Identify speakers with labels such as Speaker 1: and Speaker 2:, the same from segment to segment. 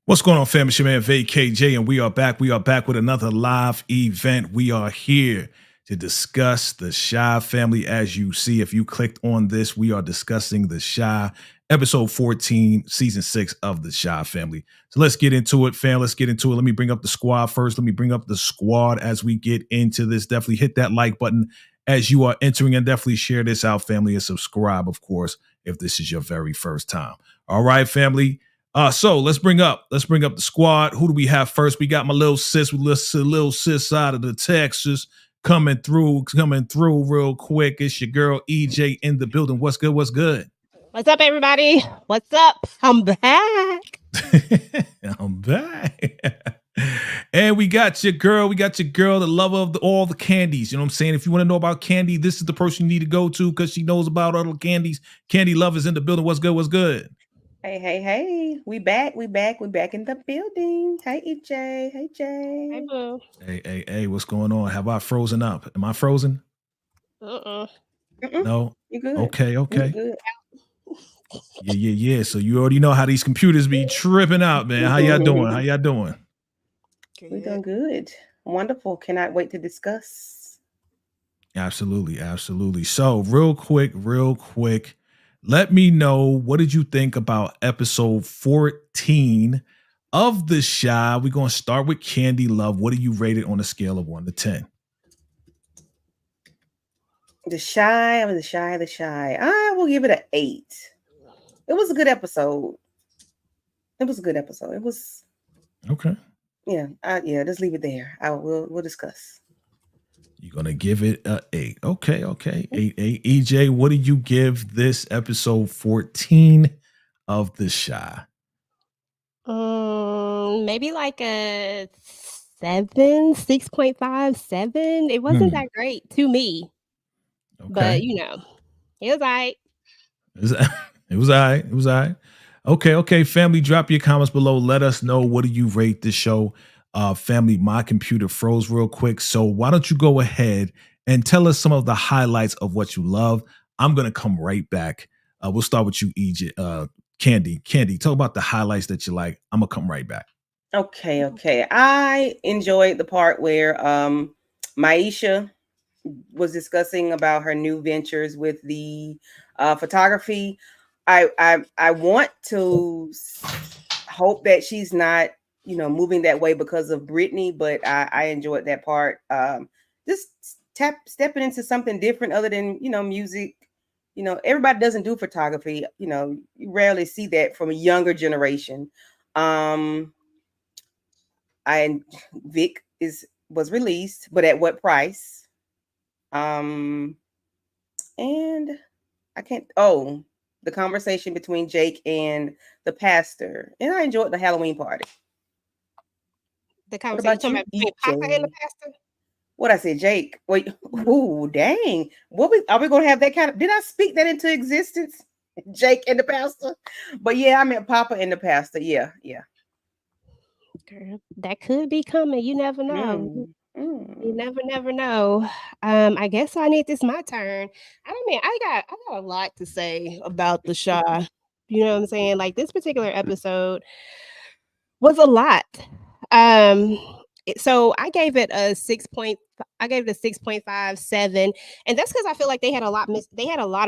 Speaker 1: What's going on, fam? It's your man VACAY-J, and we are back. We are back with another live event. We are here to discuss the Shy family. As you see, if you clicked on this, we are discussing the Shy, episode 14, season 6 of the Shy family. So let's get into it, fam. Let's get into it. Let me bring up the squad first. Let me bring up the squad as we get into this. Definitely hit that like button as you are entering, and definitely share this out, family, and subscribe, of course, if this is your very first time. All right, family. So let's bring up the squad. Who do we have first? We got my little sis, little sis out of the Texas coming through real quick. It's your girl EJ in the building. What's good? What's good?
Speaker 2: What's up, everybody? What's up? I'm back.
Speaker 1: I'm back. And we got your girl, the lover of all the candies. You know what I'm saying? If you want to know about candy, this is the person you need to go to because she knows about all the candies. Candy lovers in the building. What's good? What's good?
Speaker 3: Hey. We back in the building. Hey, EJ. Hey, Jay.
Speaker 2: Hey, boo.
Speaker 1: Hey, what's going on? Have I frozen up? Am I frozen? No?
Speaker 3: You good.
Speaker 1: Okay.
Speaker 3: You good.
Speaker 1: Yeah. So you already know how these computers be tripping out, man. How y'all doing?
Speaker 3: We're doing good. Wonderful. Cannot wait to discuss.
Speaker 1: Absolutely. So real quick. Let me know, what did you think about episode 14 of The Shy? We're going to start with Candy Love. What do you rate it on a scale of 1 to 10?
Speaker 3: The Shy. I will give it an 8. It was a good episode. It was
Speaker 1: okay.
Speaker 3: Yeah. Just leave it there. We'll discuss.
Speaker 1: You're going to give it an 8. Okay. 8. EJ, what do you give this episode 14 of The Shy?
Speaker 2: Maybe like a 6.5, 7. It wasn't that great to me. Okay. But, it was all right.
Speaker 1: It was all right. Okay. Family, drop your comments below. Let us know, what do you rate this show? Family, my computer froze real quick. So why don't you go ahead and tell us some of the highlights of what you love? I'm going to come right back. We'll start with you, EJ. Candy, talk about the highlights that you like. I'm going to come right back.
Speaker 3: Okay. I enjoyed the part where Maisha was discussing about her new ventures with the photography. I want to hope that she's not, moving that way because of Brittany, but I enjoyed that part. Just stepping into something different other than, music. Everybody doesn't do photography. You rarely see that from a younger generation. Vic was released, but at what price? And I can't. The conversation between Jake and the pastor, and I enjoyed the Halloween party.
Speaker 2: The conversation between Papa and the pastor.
Speaker 3: What I said, Jake. Wait, ooh, dang! Are we gonna have that kind of? Did I speak that into existence? Jake and the pastor, but yeah, I meant Papa and the pastor. Yeah.
Speaker 2: Girl, that could be coming. You never know. You never know. I guess I need this my turn. I got a lot to say about The Shy. You know what I'm saying? Like, this particular episode was a lot. So I gave it a 6.5, 7, and that's because I feel like they had a lot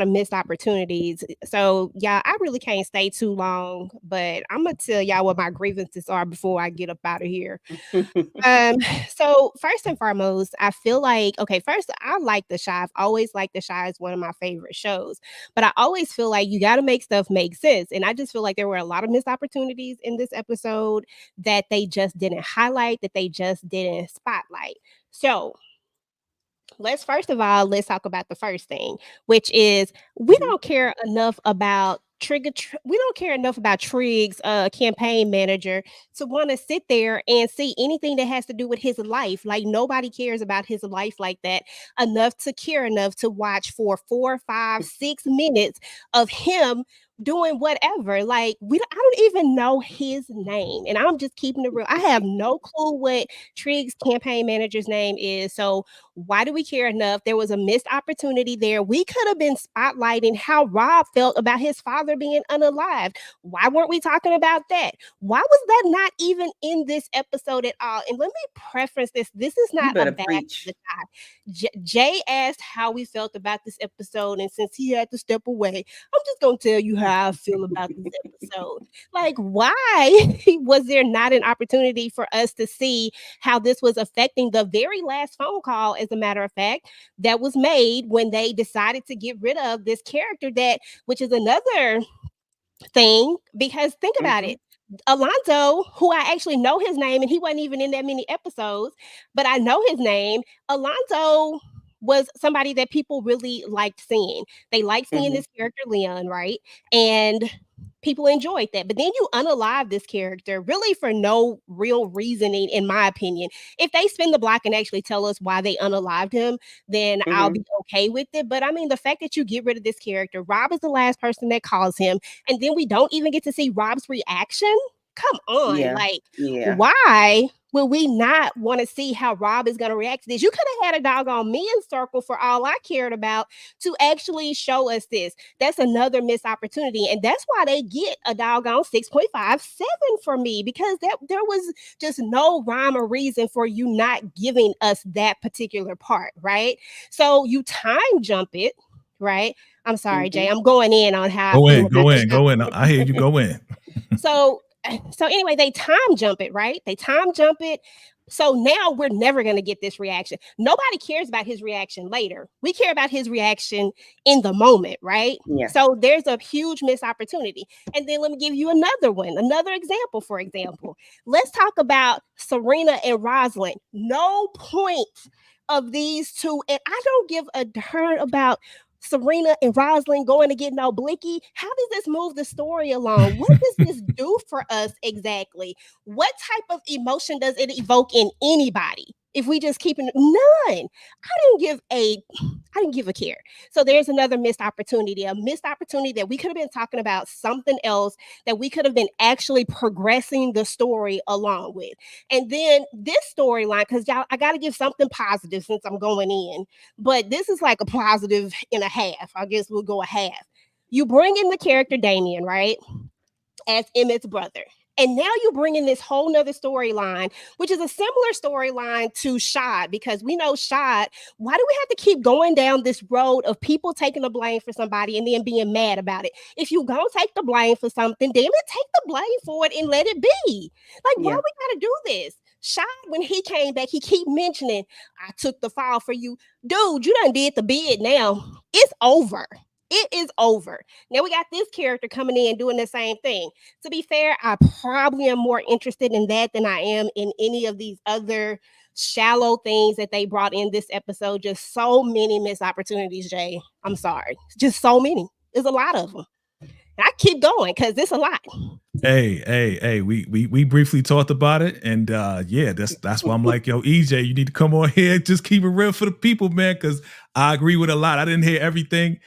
Speaker 2: of missed opportunities. So yeah, I really can't stay too long, but I'm gonna tell y'all what my grievances are before I get up out of here. So first and foremost, I feel like, first, I like The Shy. I've always liked The Shy as one of my favorite shows, but I always feel like you got to make stuff make sense, and I just feel like there were a lot of missed opportunities in this episode that they just didn't highlight, that they just didn't spotlight. So let's talk about the first thing, which is we don't care enough about Trig's campaign manager to want to sit there and see anything that has to do with his life. Like, nobody cares about his life like that enough to care enough to watch for 4, 5, 6 minutes of him doing whatever. Like I don't even know his name, and I'm just keeping it real. I have no clue what Trig's campaign manager's name is. So why do we care enough? There was a missed opportunity there. We could have been spotlighting how Rob felt about his father being unalived. Why weren't we talking about that? Why was that not even in this episode at all? And let me preference this. This is
Speaker 3: You
Speaker 2: not a
Speaker 3: better
Speaker 2: bad
Speaker 3: preach.
Speaker 2: to the guy. Jay asked how we felt about this episode, and since he had to step away, I'm just gonna tell you how I feel about this episode. Like, why was there not an opportunity for us to see how this was affecting the very last phone call, as a matter of fact, that was made when they decided to get rid of this character which is another thing, because think about
Speaker 3: Mhm.
Speaker 2: it. Alonzo, who I actually know his name, and he wasn't even in that many episodes, but I know his name. Alonzo was somebody that people really liked seeing. They liked seeing
Speaker 3: Mhm.
Speaker 2: this character, Leon, right? And people enjoyed that. But then you unalive this character really for no real reasoning, in my opinion. If they spin the block and actually tell us why they unalived him, then I'll
Speaker 3: Mhm.
Speaker 2: be okay with it. But I mean, the fact that you get rid of this character, Rob is the last person that calls him, and then we don't even get to see Rob's reaction. Come on,
Speaker 3: Yeah.
Speaker 2: like,
Speaker 3: Yeah.
Speaker 2: why would we not want to see how Rob is going to react to this? You could have had a doggone me in circle for all I cared about to actually show us this. That's another missed opportunity, and that's why they get a doggone 6.57 for me, because there was just no rhyme or reason for you not giving us that particular part, right? So you time jump it, right? I'm sorry, Jay.
Speaker 3: Mhm.
Speaker 2: I'm going in on how I
Speaker 1: Go
Speaker 2: feel
Speaker 1: in,
Speaker 2: about
Speaker 1: go
Speaker 2: the
Speaker 1: in,
Speaker 2: show.
Speaker 1: go in. I hear you. Go in.
Speaker 2: So anyway, they time jump it, right? They time jump it. So now we're never going to get this reaction. Nobody cares about his reaction later. We care about his reaction in the moment, right?
Speaker 3: Yeah.
Speaker 2: So there's a huge missed opportunity. And then let me give you another one, another example. For example, let's talk about Serena and Rosalind. No point of these two, and I don't give a darn about Serena and Rosalind going to get no blicky. How does this move the story along? What does this do for us exactly? What type of emotion does it evoke in anybody? If we just keep it none, I didn't give a care. So there's another missed opportunity, a missed opportunity that we could have been talking about something else, that we could have been actually progressing the story along with. And then this storyline, because y'all, I got to give something positive since I'm going in, but this is like a positive and a half. I guess we'll go a half. You bring in the character Damien, right? As Emmett's brother. And now you bring in this whole nother storyline, which is a similar storyline to Shad, because we know Shad. Why do we have to keep going down this road of people taking the blame for somebody and then being mad about it? If you gonna take the blame for something, damn it, take the blame for it and let it be. Like, why
Speaker 3: Yeah.
Speaker 2: we gotta do this? Shad, when he came back, he keep mentioning, I took the fall for you. Dude, you done did the bid now. It's over. It is over. Now we got this character coming in doing the same thing. To be fair, I probably am more interested in that than I am in any of these other shallow things that they brought in this episode. Just so many missed opportunities, Jay. I'm sorry. Just so many. There's a lot of them. And I keep going because it's a lot.
Speaker 1: Hey, we briefly talked about it, and yeah, that's why I'm like, yo, EJ, you need to come on here, just keep it real for the people, man, because I agree with a lot. I didn't hear everything.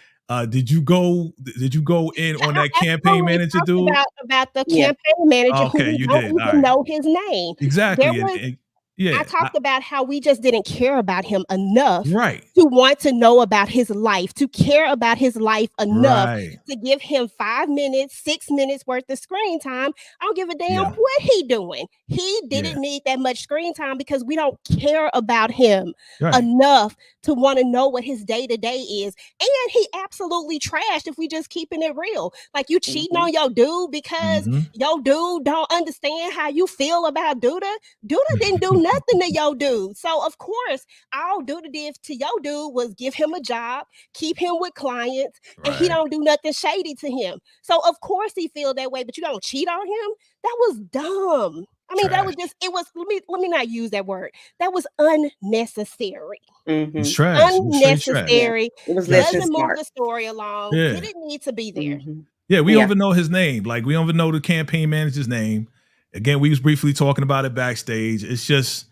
Speaker 1: Did you go in on
Speaker 2: I
Speaker 1: that campaign
Speaker 2: absolutely
Speaker 1: manager
Speaker 2: talked
Speaker 1: dude?
Speaker 2: about the
Speaker 3: Yeah.
Speaker 2: campaign manager who
Speaker 1: Okay,
Speaker 2: we
Speaker 1: you
Speaker 2: don't
Speaker 1: did. All
Speaker 2: even
Speaker 1: right.
Speaker 2: know his name. There
Speaker 1: Exactly.
Speaker 2: was
Speaker 1: And yeah,
Speaker 2: I talked about how we just didn't care about him enough
Speaker 1: right.
Speaker 2: to want to know about his life, to care about his life enough
Speaker 1: Right.
Speaker 2: to give him 5 minutes, 6 minutes worth of screen time. I don't give a damn
Speaker 1: Yeah.
Speaker 2: what he doing. He
Speaker 1: Yeah.
Speaker 2: didn't need that much screen time because we don't care about him
Speaker 1: Right.
Speaker 2: enough to want to know what his day-to-day is. And he absolutely trashed, if we just keeping it real. Like, you cheating
Speaker 3: Mhm.
Speaker 2: on your dude because your dude don't understand how you feel about Duda. Duda didn't do nothing to your dude. So of course, all Duda did to your dude was give him a job, keep him with clients, and he
Speaker 1: Right.
Speaker 2: don't do nothing shady to him. So of course he feel that way, but you don't cheat on him. That was dumb. I mean, that was
Speaker 1: Trash.
Speaker 2: just, it was, let me not use that word. That was unnecessary.
Speaker 1: It's
Speaker 3: Mhm.
Speaker 1: trash. It was straight trash.
Speaker 3: Yeah.
Speaker 2: Unnecessary.
Speaker 3: It was less than
Speaker 2: Doesn't move
Speaker 3: smart.
Speaker 2: the story along.
Speaker 1: Yeah.
Speaker 2: Didn't need to be there.
Speaker 3: Mhm.
Speaker 1: Yeah, we don't
Speaker 3: Yeah.
Speaker 1: even know his name. Like, we don't even know the campaign manager's name. Again, we was briefly talking about it backstage. It's just,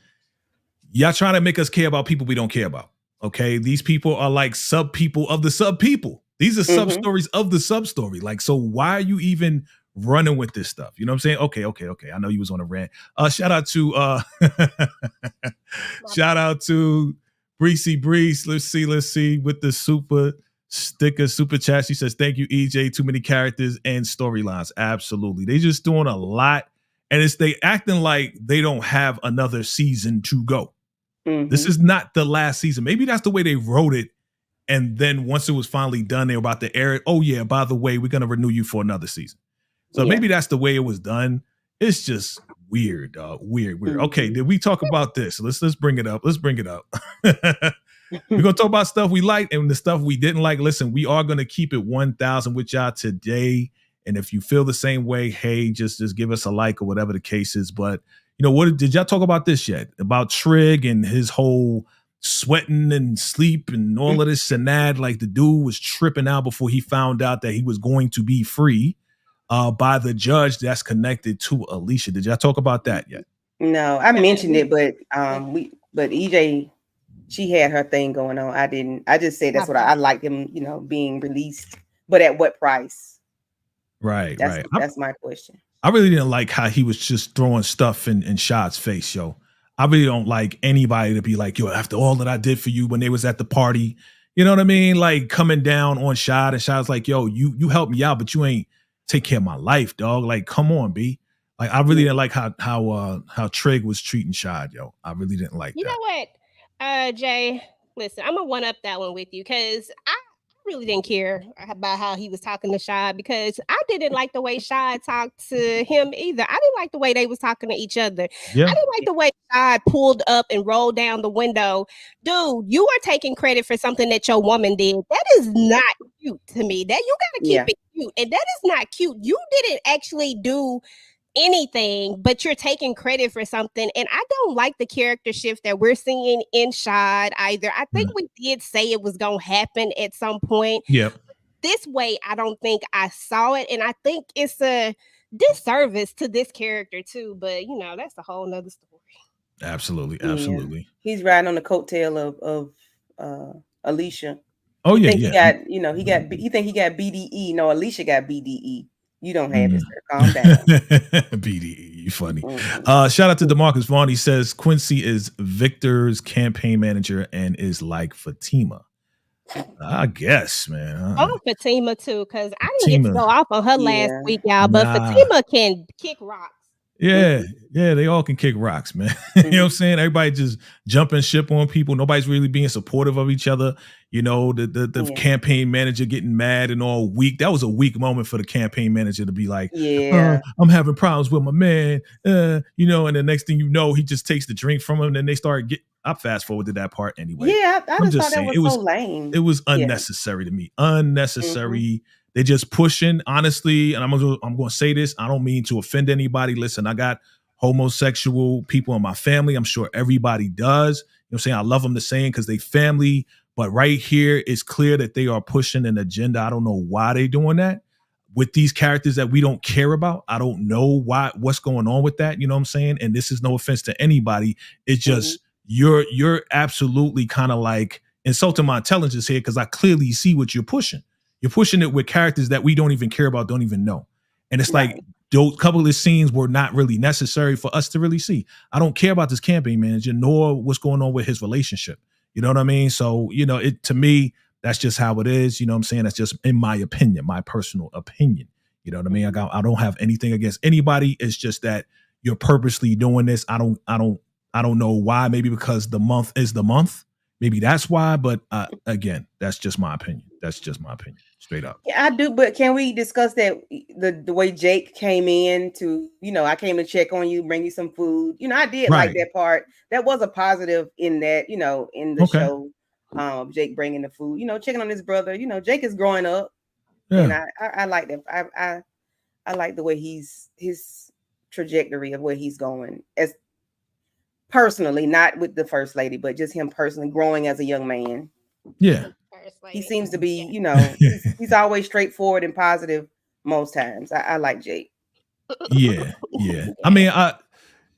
Speaker 1: y'all trying to make us care about people we don't care about. Okay. These people are like sub people of the sub people. These are sub
Speaker 3: Mhm.
Speaker 1: stories of the sub story. Like, so why are you even running with this stuff? You know what I'm saying? Okay. I know you was on a rant. Shout out to
Speaker 2: My
Speaker 1: shout out to Breezy Breeze. Let's see with the super chat. She says, "Thank you, EJ. Too many characters and storylines. Absolutely, they just doing a lot, and it's they acting like they don't have another season to go. This
Speaker 3: Mhm.
Speaker 1: is not the last season. Maybe that's the way they wrote it. And then once it was finally done, they were about to air it. Oh yeah, by the way, we're gonna renew you for another season. So
Speaker 3: Yeah.
Speaker 1: maybe that's the way it was done. It's just weird, dog. Weird. Okay,
Speaker 3: Mhm.
Speaker 1: did we talk about this? Let's bring it up. Let's bring it up. We're gonna talk about stuff we like and the stuff we didn't like. Listen, we are gonna keep it 1,000 with y'all today. And if you feel the same way, hey, just give us a like or whatever the case is. But you know what? Did y'all talk about this yet? About Trig and his whole sweating and sleep and all of this and that? Like the dude was tripping out before he found out that he was going to be free by the judge that's connected to Alicia. Did y'all talk about that yet?
Speaker 3: No, I
Speaker 2: God,
Speaker 3: mentioned
Speaker 2: we-
Speaker 3: it, but EJ, she had her thing going on. I didn't. I just said that's what I liked him, being released. But at what price?
Speaker 1: Right.
Speaker 3: That's my question.
Speaker 1: I really didn't like how he was just throwing stuff in Shad's face, yo. I really don't like anybody to be like, yo, after all that I did for you when they was at the party, you know what I mean? Like coming down on Shad, and Shad's like, yo, you helped me out, but you ain't take care of my life, dog. Like, come on, B. Like, I really didn't like how Trig was treating Shad, yo. I really didn't like
Speaker 2: You
Speaker 1: that.
Speaker 2: know what, Jay? Listen, I'm gonna one up that one with you because I really didn't care about how he was talking to Shad because I didn't like the way Shad talked to him either. I didn't like the way they was talking to each other.
Speaker 1: Yeah.
Speaker 2: I didn't like the way Shad pulled up and rolled down the window. Dude, you are taking credit for something that your woman did. That is not cute to me. That you gotta keep it cute, and that is not cute. You didn't actually do anything, but you're taking credit for something. And I don't like the character shift that we're seeing in Shad either. I think we did say it was going to happen at some point.
Speaker 1: Yep.
Speaker 2: This way, I don't think I saw it. And I think it's a disservice to this character too. But, that's a whole nother story.
Speaker 1: Absolutely.
Speaker 3: Yeah. He's riding on the coattail of Alicia.
Speaker 1: Oh,
Speaker 3: he
Speaker 1: yeah.
Speaker 3: He got, he think he got BDE. No, Alicia got BDE. You don't have it, sir. Calm down.
Speaker 1: BDE, you funny. Shout out to DeMarcus Vaughn. He says Quincy is Victor's campaign manager and is like Fatima. I guess, man.
Speaker 2: Fatima too, because I didn't get to go off on her last week, y'all. But Fatima can kick rocks.
Speaker 1: Yeah, they all can kick rocks, man. You know what I'm saying? Everybody just jumping ship on people. Nobody's really being supportive of each other. You know, the campaign manager getting mad and all weak. That was a weak moment for the campaign manager to be like, I'm having problems with my man. And the next thing you know, he just takes the drink from him and then they start I fast forwarded that part anyway.
Speaker 3: Yeah, I just thought that was so lame.
Speaker 1: It was unnecessary to me. Unnecessary. They're just pushing, honestly, and I'm going to say this. I don't mean to offend anybody. Listen, I got homosexual people in my family. I'm sure everybody does. You know what I'm saying? I love them the same because they family. But right here, it's clear that they are pushing an agenda. I don't know why they're doing that with these characters that we don't care about. I don't know what's going on with that. You know what I'm saying? And this is no offense to anybody. It's just you're absolutely kind of like insulting my intelligence here because I clearly see what you're pushing. You're pushing it with characters that we don't even care about, don't even know. And it's like those couple of scenes were not really necessary for us to really see. I don't care about this campaign manager, nor what's going on with his relationship. You know what I mean? So, to me, that's just how it is. You know what I'm saying? That's just in my opinion, my personal opinion. You know what I mean? I don't have anything against anybody. It's just that you're purposely doing this. I don't know why. Maybe because the month is the month. Maybe that's why. But again, that's just my opinion. That's just my opinion. Straight up.
Speaker 3: Yeah, I do. But can we discuss that the way Jake came in to, I came to check on you, bring you some food. I did like that part. That was a positive in that, in the show. Jake bringing the food, checking on his brother. Jake is growing up. Yeah. And I like that. I like the way his trajectory of where he's going as personally, not with the first lady, but just him personally growing as a young man.
Speaker 1: Yeah.
Speaker 3: He seems to be, he's always straightforward and positive most times. I like Jake.
Speaker 1: Yeah. I mean,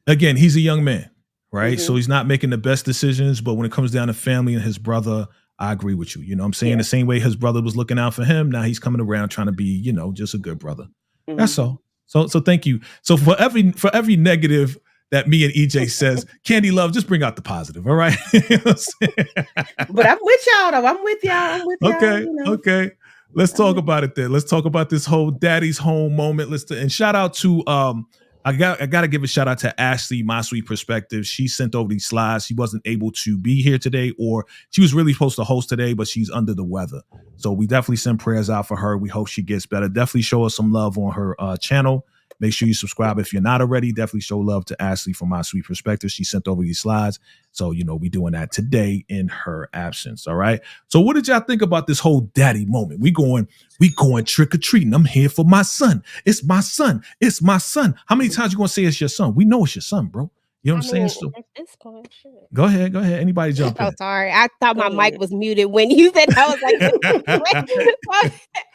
Speaker 1: again, he's a young man, right? So he's not making the best decisions, but when it comes down to family and his brother, I agree with you. You know what I'm saying? The same way his brother was looking out for him, now he's coming around trying to be, you know, just a good brother. That's all. So thank you. So for every negative that me and EJ says, Candy Love, just bring out the positive. All right. You know
Speaker 3: but I'm with y'all though. I'm with y'all.
Speaker 1: Okay.
Speaker 3: You know.
Speaker 1: Okay. Let's talk about it then. Let's talk about this whole daddy's home moment. And shout out to I gotta give a shout out to Ashley, My Sweet Perspective. She sent over these slides. She wasn't able to be here today, or she was really supposed to host today, but she's under the weather. So we definitely send prayers out for her. We hope she gets better. Definitely show us some love on her channel. Make sure you subscribe if you're not already. Definitely show love to Ashley from My Sweet Perspective. She sent over these slides. So, you know, we doing that today in her absence. All right. So what did y'all think about this whole daddy moment? We going trick-or-treating. I'm here for my son. It's my son. It's my son. How many times you gonna say it's your son? We know it's your son, bro. You know what I'm saying? So,
Speaker 2: at this point, shit.
Speaker 1: Go ahead. Anybody jump in?
Speaker 2: Oh, sorry. I thought my mic was muted when you said I was like,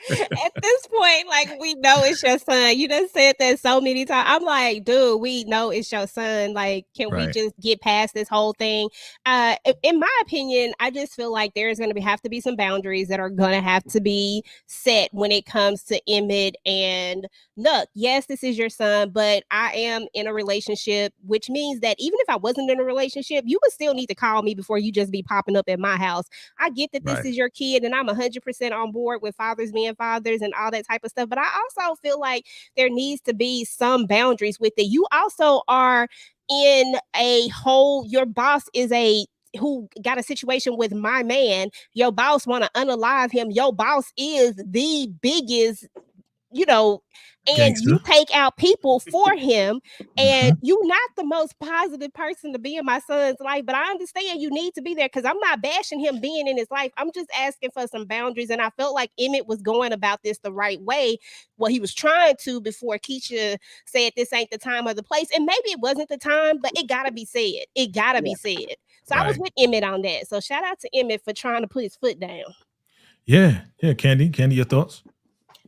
Speaker 2: at this point, like, we know it's your son. You done said that so many times. I'm like, dude, we know it's your son. Like, can we just get past this whole thing? In my opinion, I just feel like there's going to have to be some boundaries that are going to have to be set when it comes to Emmett and Nook. Yes, this is your son, but I am in a relationship, which means that even if I wasn't in a relationship, you would still need to call me before you just be popping up at my house. I get that this is your kid, and I'm 100% on board with fathers being fathers and all that type of stuff. But I also feel like there needs to be some boundaries with it. You also are in a whole, your boss is who got a situation with my man. Your boss want to unalive him. Your boss is the biggest, you know, and
Speaker 1: gangster.
Speaker 2: You take out people for him, and you not the most positive person to be in my son's life. But I understand you need to be there, because I'm not bashing him being in his life. I'm just asking for some boundaries. And I felt like Emmett was going about this the right way. Well, he was trying to before Keisha said this ain't the time or the place. And maybe it wasn't the time, but it gotta be said. It gotta be said. So I was with Emmett on that. So shout out to Emmett for trying to put his foot down.
Speaker 1: Yeah. Candy, your thoughts?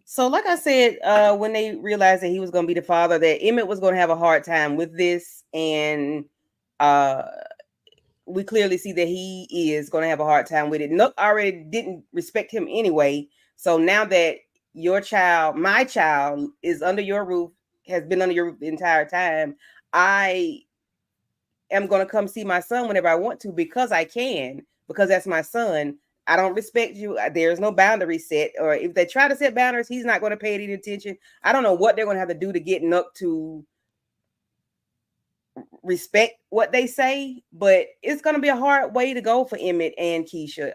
Speaker 3: So, like I said, when they realized that he was going to be the father, that Emmett was going to have a hard time with this, and we clearly see that he is going to have a hard time with it. Nook already didn't respect him anyway. So now that your child, my child, is under your roof, has been under your roof the entire time, I am going to come see my son whenever I want to, because I can, because that's my son. I don't respect you. There's no boundary set. Or if they try to set boundaries, he's not going to pay any attention. I don't know what they're going to have to do to get Nook to respect what they say, but it's going to be a hard way to go for Emmett and Keisha.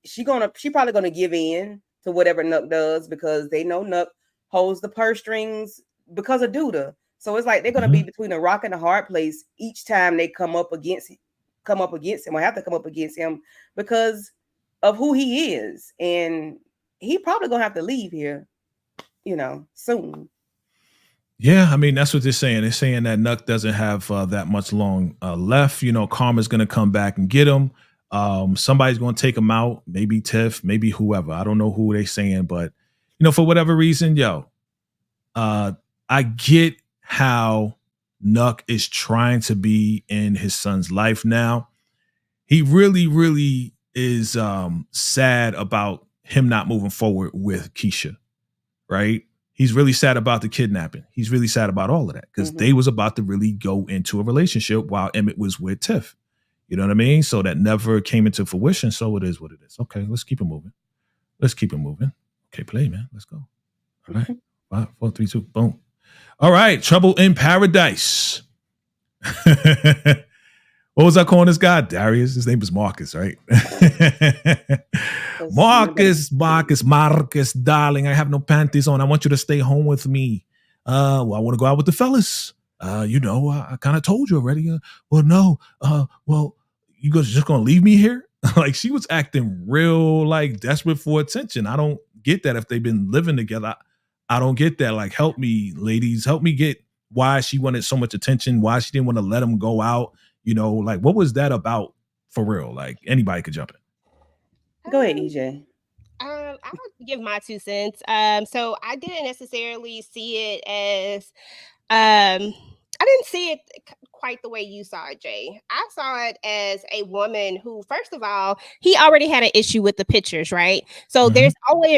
Speaker 3: She probably going to give in to whatever Nook does, because they know Nook holds the purse strings because of Duda. So it's like they're going to be between a rock and a hard place each time they come up against him, or have to come up against him, because of who he is. And he probably gonna have to leave here, soon.
Speaker 1: Yeah, I mean, that's what they're saying. They're saying that Nook doesn't have that much long left. Karma's gonna come back and get him. Somebody's gonna take him out, maybe Tiff, maybe whoever. I don't know who they're saying, but for whatever reason, I get how Nook is trying to be in his son's life now. He really, really is sad about him not moving forward with Keisha, right? He's really sad about the kidnapping. He's really sad about all of that, because they was about to really go into a relationship while Emmett was with Tiff. You know what I mean? So that never came into fruition. So it is what it is. Okay, let's keep it moving. Okay, play, man. Let's go. All right. 5, 4, 3, 2, boom. All right, Trouble in Paradise. What was I calling this guy? Darius. His name is Marcus, right? Marcus, darling. I have no panties on. I want you to stay home with me. I want to go out with the fellas. I kind of told you already. Well, no. You guys just gonna leave me here? Like, she was acting real, like, desperate for attention. I don't get that. If they've been living together, I don't get that. Like, help me, ladies. Help me get why she wanted so much attention. Why she didn't want to let him go out. Like, what was that about for real? Like, anybody could jump in.
Speaker 3: Go ahead, EJ.
Speaker 2: I'll give my 2 cents. So I didn't necessarily see it as, I didn't see it quite the way you saw it, Jay. I saw it as a woman who, first of all, he already had an issue with the pictures, right? So
Speaker 1: Mhm.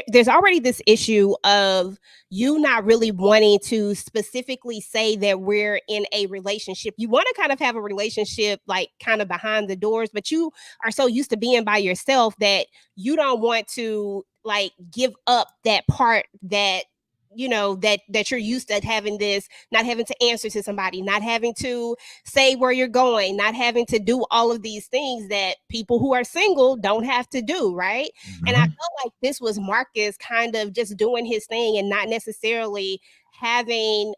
Speaker 2: there's already this issue of you not really wanting to specifically say that we're in a relationship. You want to kind of have a relationship like kind of behind the doors, but you are so used to being by yourself that you don't want to like give up that part that that you're used to having, this not having to answer to somebody, not having to say where you're going, not having to do all of these things that people who are single don't have to do, right? And I
Speaker 1: Mhm.
Speaker 2: felt like this was Marcus kind of just doing his thing and not necessarily having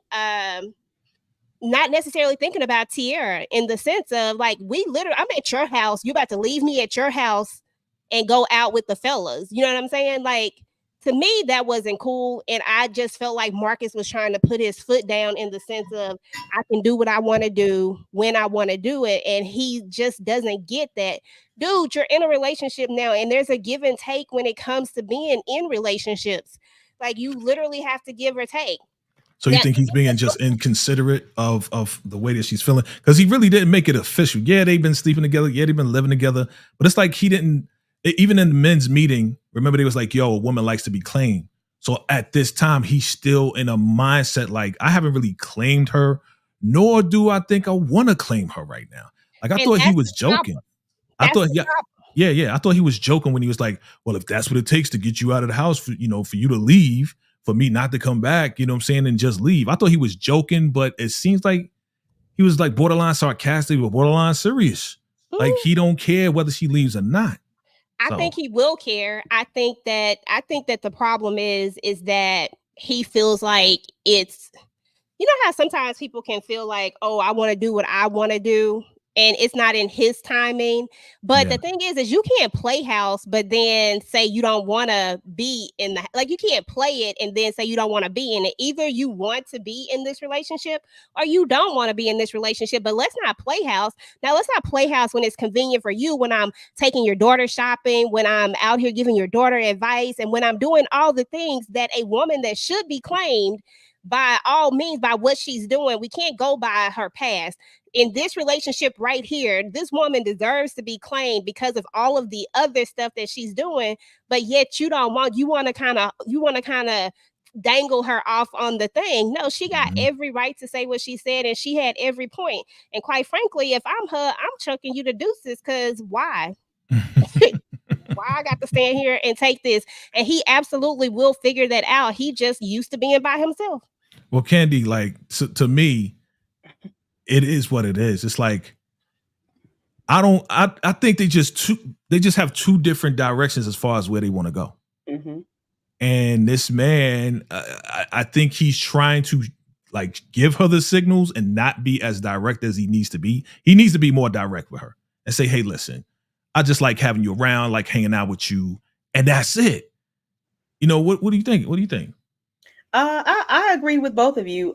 Speaker 2: not necessarily thinking about Tierra in the sense of like, I'm at your house, you about to leave me at your house and go out with the fellas. You know what I'm saying? Like, to me, that wasn't cool. And I just felt like Marcus was trying to put his foot down in the sense of, I can do what I want to do when I want to do it. And he just doesn't get that. Dude, you're in a relationship now, and there's a give and take when it comes to being in relationships. Like, you literally have to give or take.
Speaker 1: So you
Speaker 2: Now,
Speaker 1: think he's being just inconsiderate of the way that she's feeling? Because he really didn't make it official. Yeah, they've been sleeping together. Yeah, they've been living together. But it's like he didn't, even in the men's meeting, remember they was like, yo, a woman likes to be claimed. So at this time, he's still in a mindset like, I haven't really claimed her, nor do I think I want to claim her right now. Like, I
Speaker 2: and
Speaker 1: thought he
Speaker 2: that's
Speaker 1: was
Speaker 2: the problem.
Speaker 1: joking. I
Speaker 2: That's
Speaker 1: thought,
Speaker 2: the
Speaker 1: yeah.
Speaker 2: problem.
Speaker 1: Yeah. I thought he was joking when he was like, well, if that's what it takes to get you out of the house, for you to leave, for me not to come back, you know what I'm saying, and just leave. I thought he was joking, but it seems like he was like borderline sarcastic or borderline serious. Like he don't care whether she leaves or not.
Speaker 2: I think he will care. I think that the problem is that he feels like it's, you know how sometimes people can feel like, oh, I want to do what I want to do, and it's not in his timing. But
Speaker 1: Yeah.
Speaker 2: the thing is you can't play house, but then say you don't want to be in the, like, you can't play it and then say you don't want to be in it. Either you want to be in this relationship or you don't want to be in this relationship. But let's not play house. Now, let's not play house when it's convenient for you, when I'm taking your daughter shopping, when I'm out here giving your daughter advice, and when I'm doing all the things that a woman that should be claimed by all means by what she's doing. We can't go by her past. In this relationship right here, this woman deserves to be claimed because of all of the other stuff that she's doing, but yet you want to kind of dangle her off on the thing. No, she got every right to say what she said, and she had every point. And quite frankly, if I'm her, I'm chucking you to deuces, because why? Why I got to stand here and take this? And he absolutely will figure that out. He just used to being by himself.
Speaker 1: Well, Candy, like to me, it is what it is. It's like I think they just have two different directions as far as where they want to go.
Speaker 3: Mm-hmm.
Speaker 1: And this man, I think he's trying to like give her the signals and not be as direct as he needs to be. He needs to be more direct with her and say, hey, listen, I just like having you around, like hanging out with you, and that's it. What do you think? What do you think?
Speaker 3: I agree with both of you.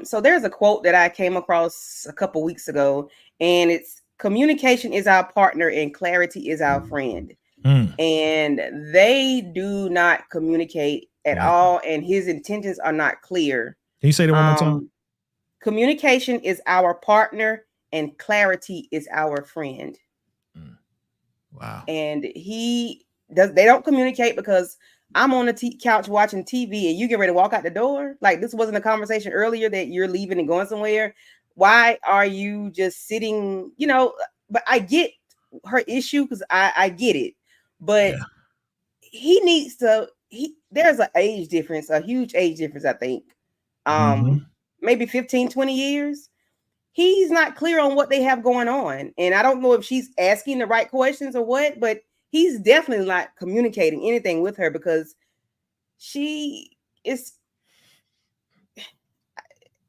Speaker 3: So there's a quote that I came across a couple weeks ago, and it's, communication is our partner and clarity is our friend. And they do not communicate at all, and his intentions are not clear.
Speaker 1: Can you say that one more time?
Speaker 3: Communication is our partner and clarity is our friend.
Speaker 1: Wow.
Speaker 3: And they don't communicate because I'm on the couch watching TV and you get ready to walk out the door. Like, this wasn't a conversation earlier that you're leaving and going somewhere. Why are you just sitting, but I get her issue because I get it. But he needs to, there's an age difference, a huge age difference, I think. Maybe 15, 20 years. He's not clear on what they have going on. And I don't know if she's asking the right questions or what, but he's definitely not communicating anything with her because she is,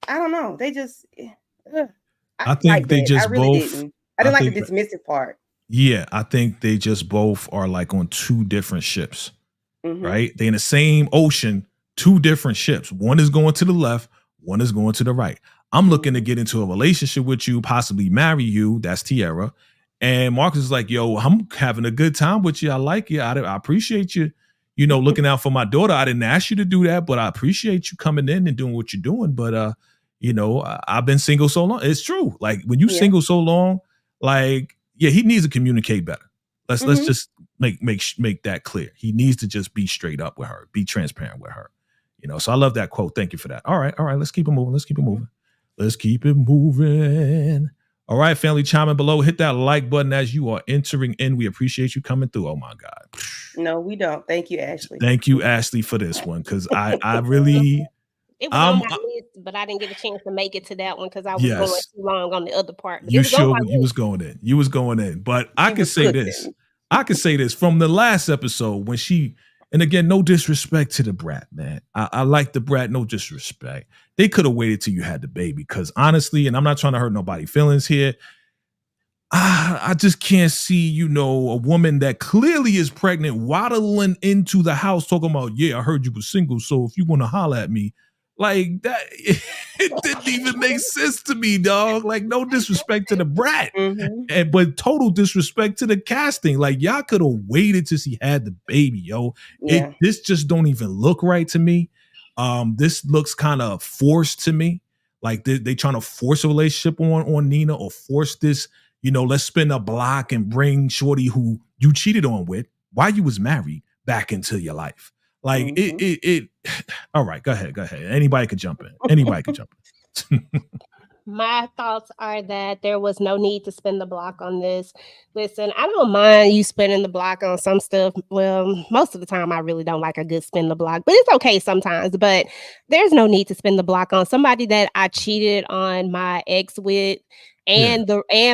Speaker 3: I don't know. They just,
Speaker 1: I think they just both.
Speaker 3: I didn't like the dismissive part.
Speaker 1: Yeah, I think they just both are like on two different ships, right? They're in the same ocean, two different ships. One is going to the left, one is going to the right. I'm looking to get into a relationship with you, possibly marry you. That's Tierra. And Marcus is like, yo, I'm having a good time with you. I like you. I appreciate you, looking out for my daughter. I didn't ask you to do that, but I appreciate you coming in and doing what you're doing. But, I've been single so long. It's true. Like when you single so long, like, yeah, he needs to communicate better. Let's just make that clear. He needs to just be straight up with her, be transparent with her. So I love that quote. Thank you for that. All right. Let's keep it moving. Let's keep it moving. All right, family, chime in below. Hit that like button as you are entering in. We appreciate you coming through. Oh my God.
Speaker 3: No, we don't. Thank you, Ashley.
Speaker 1: Thank you, Ashley, for this one. Cause I really
Speaker 2: it was on my list, but I didn't get a chance to make it to that one because I was going too long on the other part.
Speaker 1: You was going in. You was going in. But I can say this. I can say this from the last episode when and again, no disrespect to the brat, man. I like the brat, no disrespect. They could have waited till you had the baby because honestly, and I'm not trying to hurt nobody's feelings here, I just can't see, a woman that clearly is pregnant waddling into the house talking about, yeah, I heard you were single, so if you want to holler at me, like that, it didn't even make sense to me, dog. Like, no disrespect to the brat, but total disrespect to the casting. Like, y'all could have waited till she had the baby, yo.
Speaker 3: Yeah.
Speaker 1: This just don't even look right to me. This looks kind of forced to me. Like they trying to force a relationship on Nina or force this, let's spin a block and bring shorty who you cheated on with while you was married back into your life. Like it. All right, go ahead. Anybody could jump in.
Speaker 2: My thoughts are that there was no need to spin the block on this. Listen, I don't mind you spinning the block on some stuff. Well, most of the time I really don't like a good spin the block, but it's okay sometimes. But there's no need to spin the block on somebody that I cheated on my ex with, and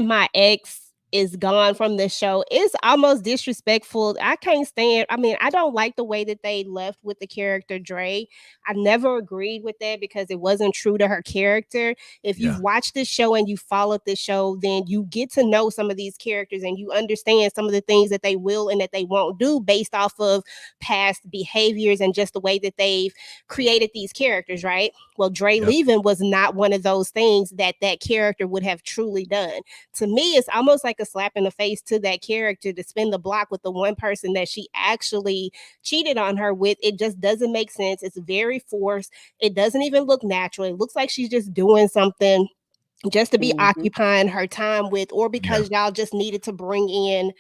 Speaker 2: my ex is gone from the show. It's almost disrespectful. I can't stand. I mean, I don't like the way that they left with the character Dre. I never agreed with that because it wasn't true to her character. If you've watched this show and you followed this show, then you get to know some of these characters and you understand some of the things that they will and that they won't do based off of past behaviors and just the way that they've created these characters, right? Well, Dre leaving was not one of those things that character would have truly done. To me, it's almost like a slap in the face to that character to spin the block with the one person that she actually cheated on her with. It just doesn't make sense. It's very forced. It doesn't even look natural. It looks like she's just doing something just to be occupying her time with, or because y'all just needed to bring in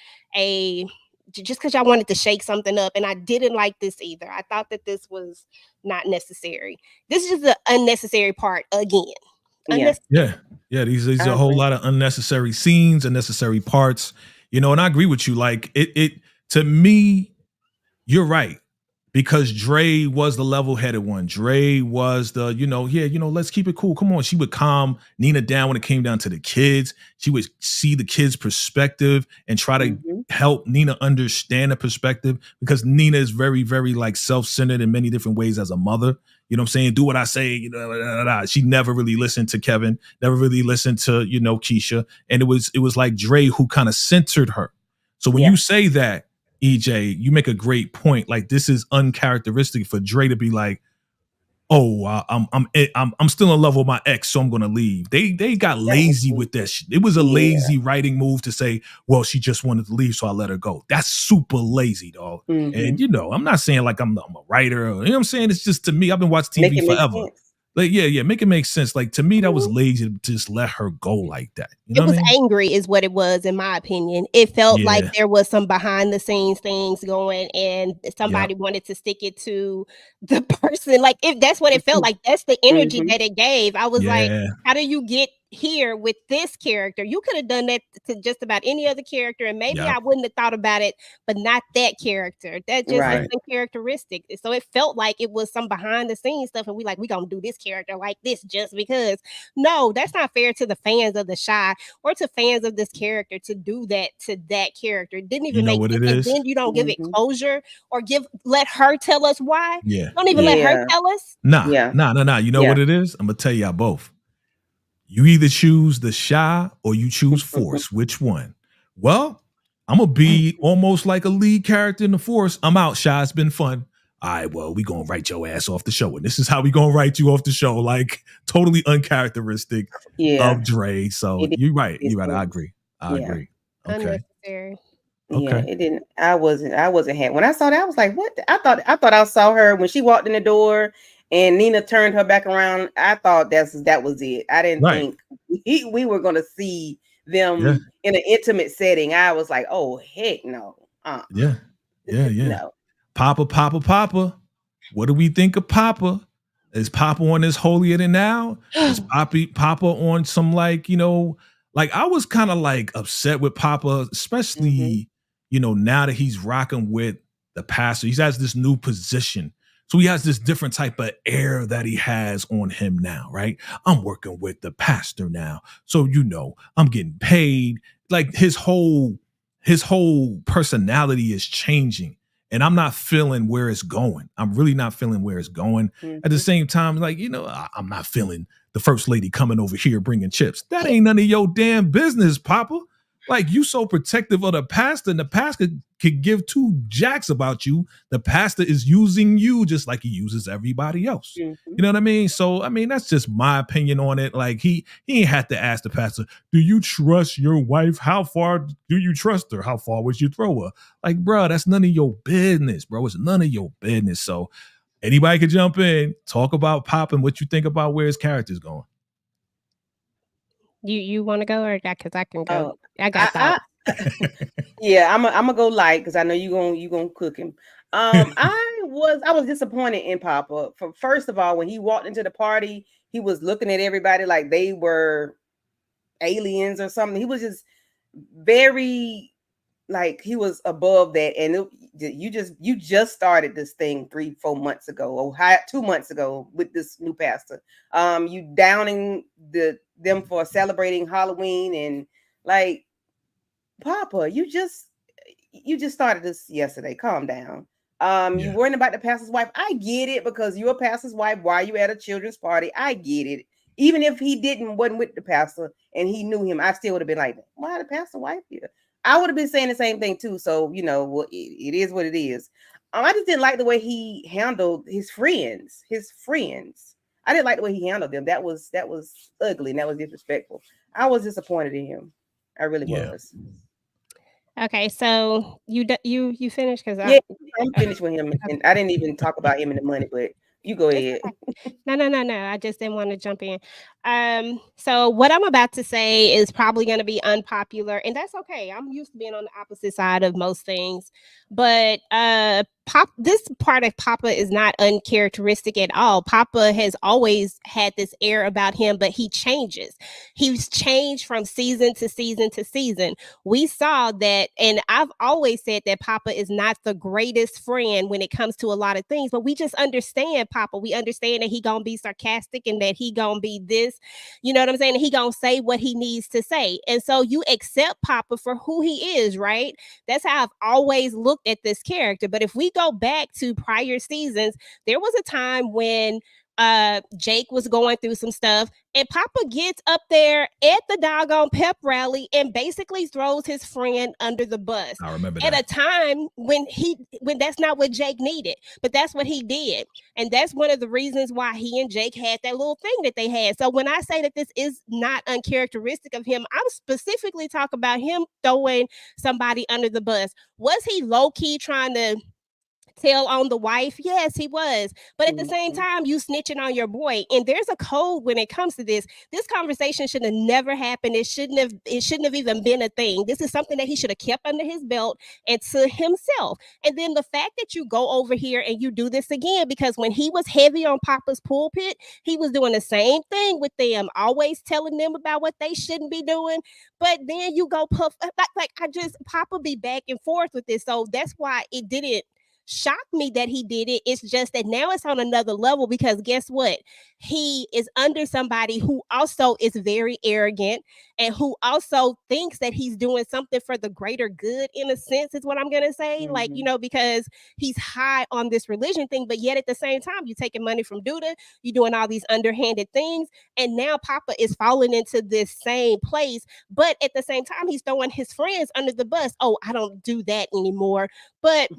Speaker 2: just because y'all wanted to shake something up. And I didn't like this either. I thought that this was not necessary. This is just an unnecessary part again.
Speaker 1: These are a whole lot of unnecessary scenes, unnecessary parts, and I agree with you. Like it to me, you're right. Because Dre was the level-headed one. Dre was the, let's keep it cool. Come on. She would calm Nina down when it came down to the kids. She would see the kids' perspective and try to help Nina understand the perspective, because Nina is very, very like self-centered in many different ways as a mother. You know what I'm saying? Do what I say. She never really listened to Kevin, never really listened to, Keisha. And it was like Dre who kind of centered her. So when you say that, EJ, you make a great point. Like, this is uncharacteristic for Dre to be like, "Oh, I'm still in love with my ex, so I'm gonna leave." They got lazy with that shit. It was a lazy writing move to say, "Well, she just wanted to leave, so I let her go." That's super lazy, dog. And I'm not saying like I'm a writer. You know what I'm saying? It's just, to me, I've been watching TV forever. Like, make it make sense. Like, to me, that was lazy to just let her go like that.
Speaker 2: It was angry is what it was, in my opinion. It felt like there was some behind the scenes things going, and somebody wanted to stick it to the person. Like, if that's what it felt like, that's the energy that it gave. I was like, how do you get here with this character? You could have done that to just about any other character, and maybe I wouldn't have thought about it, but not that character. That just isn't characteristic. So it felt like it was some behind the scenes stuff, and we gonna do this character like this just because. No, that's not fair to the fans of The Chi or to fans of this character to do that to that character. It didn't even make sense. And then you don't give it closure or let her tell us why. Don't even let her tell us.
Speaker 1: Nah. You know what it is? I'm gonna tell y'all both. You either choose The Chi or you choose Force. Which one? Well, I'm going to be almost like a lead character in the Force. I'm out, Chi. It's been fun. All right, well, we going to write your ass off the show. And this is how we going to write you off the show. Like, totally uncharacteristic of Dre. So you're right. I agree. I agree. Okay.
Speaker 2: Unnecessary.
Speaker 3: Yeah, it didn't. I wasn't happy when I saw that. I was like, "What?" I thought I saw her when she walked in the door, and Nina turned her back around, I thought that was it. I didn't
Speaker 1: Right.
Speaker 3: think we were gonna see them
Speaker 1: Yeah.
Speaker 3: in an intimate setting. I was like, oh heck no.
Speaker 1: Yeah. Yeah.
Speaker 3: No.
Speaker 1: Papa. What do we think of Papa? Is Papa on this holier than now? Is Papa on some like, like I was kind of like upset with Papa, especially, now that he's rocking with the pastor. He has this new position. So he has this different type of air that he has on him now, right? I'm working with the pastor now. So, I'm getting paid. Like his whole personality is changing. And I'm not feeling where it's going. I'm really not feeling where it's going. At the same time, like, I'm not feeling the first lady coming over here bringing chips. That ain't none of your damn business, Papa. Like, you so protective of the pastor, and the pastor could give two jacks about you. The pastor is using you just like he uses everybody else. You know what I mean? So, I mean, that's just my opinion on it. Like, he ain't had to ask the pastor, do you trust your wife? How far do you trust her? How far would you throw her? Like, bro, that's none of your business, bro. It's none of your business. So anybody could jump in, talk about Pop and what you think about where his character's going.
Speaker 2: You want to go, or because I can go? I got
Speaker 3: thoughts. Yeah, I'm gonna go light because I know you gonna cook him. I was disappointed in Papa. For first of all, when he walked into the party, he was looking at everybody like they were aliens or something. He was just very like he was above that, and you just started this thing 3-4 months ago, or 2 months ago with this new pastor. You downing them for celebrating Halloween, and like, Papa, you just started this yesterday. Calm down. You worrying about the pastor's wife. I get it, because you're a pastor's wife. Why are you at a children's party? I get it. Even if he wasn't with the pastor and he knew him, I still would have been like, why the pastor wife here? I would have been saying the same thing too. So, well, it is what it is. I just didn't like the way he handled his friends. I didn't like the way he handled them. That was ugly, and that was disrespectful. I was disappointed in him. I really was.
Speaker 2: Okay, so you finished? Because
Speaker 3: I'm finished with him, and I didn't even talk about him and the money, but you go ahead.
Speaker 2: No. I just didn't want to jump in. So what I'm about to say is probably going to be unpopular, and that's okay. I'm used to being on the opposite side of most things, but this part of Papa is not uncharacteristic at all. Papa has always had this air about him, but he changes. He's changed from season to season to season. We saw that, and I've always said that Papa is not the greatest friend when it comes to a lot of things, but we just understand Papa. We understand that he gonna be sarcastic and that he gonna be this, you know what I'm saying? And he gonna say what he needs to say. And so you accept Papa for who he is, right? That's how I've always looked at this character. But if we go back to prior seasons, there was a time when Jake was going through some stuff, and Papa gets up there at the doggone pep rally and basically throws his friend under the bus.
Speaker 1: I remember
Speaker 2: at a time when that's not what Jake needed, but that's what he did. And that's one of the reasons why he and Jake had that little thing that they had. So when I say that this is not uncharacteristic of him, I'm specifically talking about him throwing somebody under the bus. Was he low-key trying to tell on the wife? Yes, he was. But at the same time, you snitching on your boy. And there's a code when it comes to this. This conversation should have never happened. It shouldn't have even been a thing. This is something that he should have kept under his belt and to himself. And then the fact that you go over here and you do this again, because when he was heavy on Papa's pulpit, he was doing the same thing with them, always telling them about what they shouldn't be doing. But then you go puff like Papa be back and forth with this. So that's why it didn't shock me that he did it. It's just that now it's on another level, because guess what? He is under somebody who also is very arrogant and who also thinks that he's doing something for the greater good, in a sense, is what I'm going to say. Like, because he's high on this religion thing, but yet at the same time, you're taking money from Duda, you're doing all these underhanded things. And now Papa is falling into this same place. But at the same time, he's throwing his friends under the bus. Oh, I don't do that anymore. But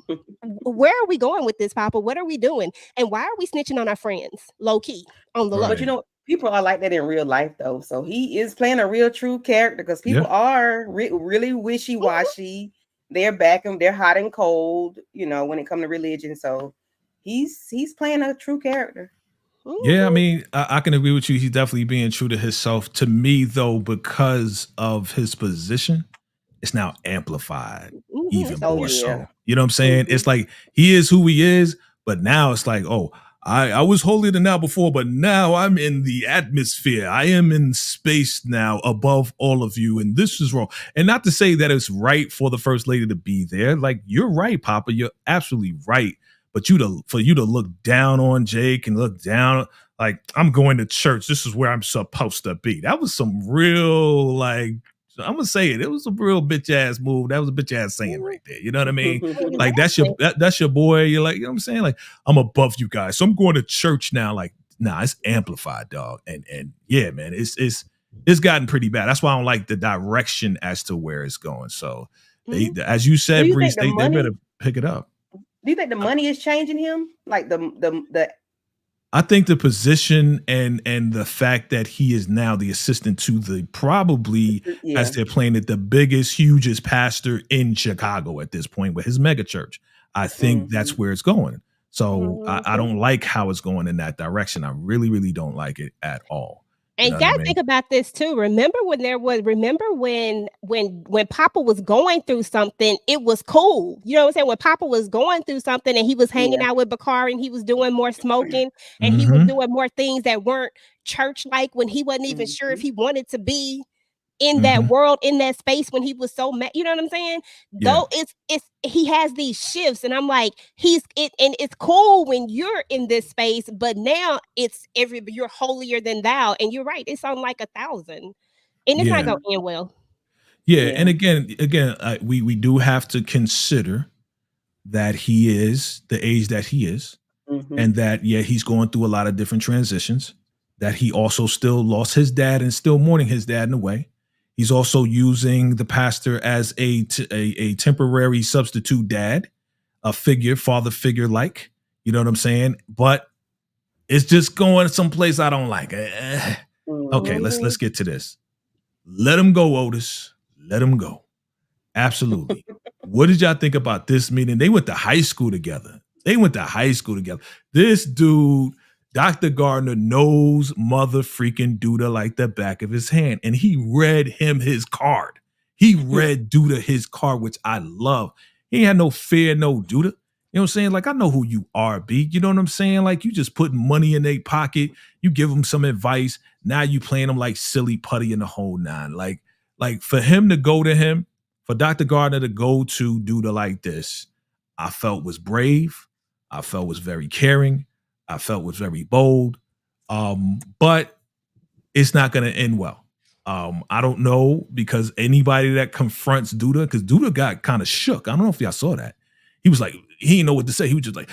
Speaker 2: where are we going with this, Papa? What are we doing? And why are we snitching on our friends low key on the low?
Speaker 3: But people are like that in real life, though. So he is playing a real true character, because people are really wishy-washy. They're back and they're hot and cold, when it comes to religion. So he's playing a true character.
Speaker 1: Yeah, I
Speaker 2: Mhm.
Speaker 1: mean, I can agree with you. He's definitely being true to himself. To me, though, because of his position, it's now amplified
Speaker 2: Mhm.
Speaker 1: even
Speaker 2: It's
Speaker 3: Oh
Speaker 1: more
Speaker 2: okay.
Speaker 3: yeah.
Speaker 1: so. You know what I'm saying?
Speaker 3: Hmm.
Speaker 1: It's like he is who he is, but now it's like, oh, I was holier than now before, but now I'm in the atmosphere. I am in space now above all of you, and this is wrong. And not to say that it's right for the first lady to be there. Like, you're right, Papa. You're absolutely right. But for you to look down on Jake and look down, like, I'm going to church. This is where I'm supposed to be. That was some real, like, I'm gonna say it. It was a real bitch ass move. That was a bitch ass saying
Speaker 2: Mhm.
Speaker 1: right there. You know what I mean? Like,
Speaker 2: Exactly.
Speaker 1: that's your boy. You're like, you know what I'm saying? Like, I'm above you guys, so I'm going to church now. Like, nah, it's amplified, dog. And yeah, man, it's gotten pretty bad. That's why I don't like the direction as to where it's going. So
Speaker 2: Mhm.
Speaker 1: as you
Speaker 3: Do
Speaker 1: said,
Speaker 3: you think
Speaker 1: Breeze,
Speaker 3: the
Speaker 1: they better
Speaker 3: money?
Speaker 1: pick it up.
Speaker 3: Do you think the money is changing him? Like the
Speaker 1: I think the position and the fact that he is now the assistant to the probably, as
Speaker 3: yeah.
Speaker 1: they're playing it, the biggest, hugest pastor in Chicago at this point with his mega church. I think
Speaker 3: Hmm.
Speaker 1: that's where it's going. So I
Speaker 2: Mhm.
Speaker 1: don't like how it's going in that direction. I really, really don't like it at all. You
Speaker 2: And
Speaker 1: know
Speaker 2: you
Speaker 1: what I
Speaker 2: gotta
Speaker 1: mean?
Speaker 2: think about this too. Remember when Papa was going through something, it was cool. You know what I'm saying? When Papa was going through something and he was hanging
Speaker 3: Yeah.
Speaker 2: out with Bakari and he was doing more smoking and he was
Speaker 1: Mm-hmm.
Speaker 2: doing more things that weren't church like when he wasn't even sure if
Speaker 3: Hmm.
Speaker 2: he wanted to be in that
Speaker 1: Mm-hmm.
Speaker 2: world, in that space when he was so mad. You know what I'm saying?
Speaker 1: Yeah.
Speaker 2: Though it's he has these shifts, and I'm like, he's it, and it's cool when you're in this space, but now it's you're holier than thou, and you're right. It's on like 1,000, and it's not
Speaker 1: Yeah.
Speaker 2: gonna
Speaker 3: Hmm.
Speaker 2: end well.
Speaker 1: Yeah. And
Speaker 3: Yeah.
Speaker 1: again, we do have to consider that he is the age that he is,
Speaker 3: Hmm.
Speaker 1: and that yeah, he's going through a lot of different transitions, that he also still lost his dad and still mourning his dad in a way. He's also using the pastor as a temporary substitute dad, a figure, father figure, like, you know what I'm saying? But it's just going someplace I don't like. Okay, let's
Speaker 2: Mhm.
Speaker 1: get to this. Let him go, Otis. Let him go. Absolutely. What did y'all think about this meeting? They went to high school together. They went to high school together. This dude, Dr. Gardner, knows mother freaking Duda like the back of his hand. And he read him his card. He read Duda his card, which I love. He ain't had no fear, no Duda. You know what I'm saying? Like, I know who you are, B. You know what I'm saying? Like, you just putting money in their pocket. You give them some advice. Now you playing them like silly putty in the whole nine. Like for him to go to him, for Dr. Gardner to go to Duda like this, I felt was brave. I felt was very caring. I felt was very bold. But it's not going to end well. I don't know, because anybody that confronts Duda, because Duda got kind of shook. I don't know if y'all saw that. He was like, he didn't know what to say. He was just like,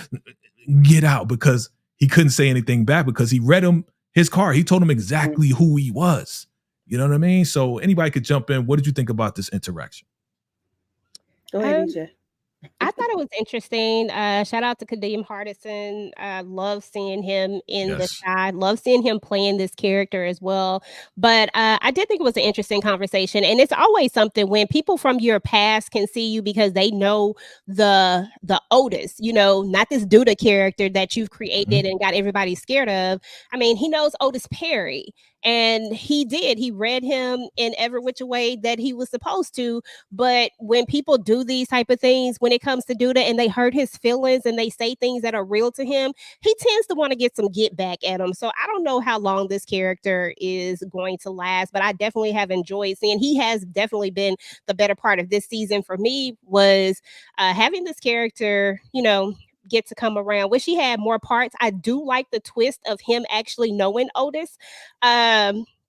Speaker 1: get out, because he couldn't say anything back because he read him his card. He told him exactly who he was. You know what I mean? So anybody could jump in. What did you think about this interaction?
Speaker 3: Go ahead,
Speaker 2: Um,
Speaker 3: EJ.
Speaker 2: I thought it was interesting. Shout out to Kadeem Hardison. I love seeing him in the
Speaker 1: Yes.
Speaker 2: shy. Love seeing him playing this character as well. But I did think it was an interesting conversation, and it's always something when people from your past can see you because they know the Otis. You know, not this Duda character that you've created
Speaker 1: Mhm.
Speaker 2: and got everybody scared of. I mean, he knows Otis Perry, and he did. He read him in every which way that he was supposed to, but when people do these type of things, when it comes to Duda and they hurt his feelings and they say things that are real to him, he tends to want to get some get back at him. So I don't know how long this character is going to last, but I definitely have enjoyed seeing. He has definitely been the better part of this season for me. Was having this character, get to come around. Wish he had more parts. I do like the twist of him actually knowing Otis.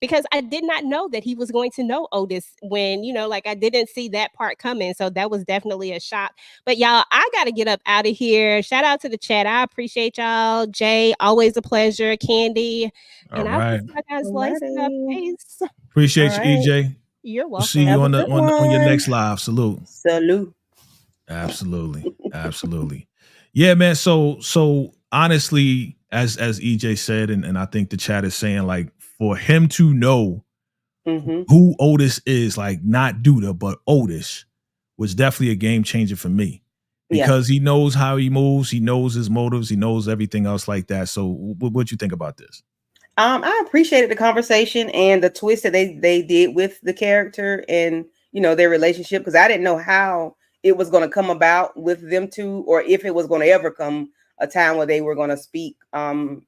Speaker 2: Because I did not know that he was going to know Otis when, like I didn't see that part coming. So that was definitely a shock. But y'all, I got to get up out of here. Shout out to the chat. I appreciate y'all. Jay, always a pleasure. Candy.
Speaker 1: All
Speaker 2: And I will
Speaker 1: right.
Speaker 2: see you guys later.
Speaker 3: Alrighty.
Speaker 2: Peace.
Speaker 3: All
Speaker 1: Appreciate you,
Speaker 3: right.
Speaker 1: EJ.
Speaker 2: You're
Speaker 1: We'll see you
Speaker 3: Have a
Speaker 2: welcome.
Speaker 1: on
Speaker 3: good
Speaker 1: on your
Speaker 3: one.
Speaker 1: next live. Salute.
Speaker 3: Salute.
Speaker 1: Absolutely. Absolutely. Yeah, man. So honestly, as EJ said, and I think the chat is saying, like, for him to know
Speaker 3: Hmm.
Speaker 1: who Otis is, like, not Duda, but Otis, was definitely a game changer for me. because he knows how he moves, he knows his motives, he knows everything else like that. So what you think about this?
Speaker 3: I appreciated the conversation and the twist that they did with the character and their relationship, because I didn't know how it was going to come about with them two, or if it was going to ever come a time where they were going to speak,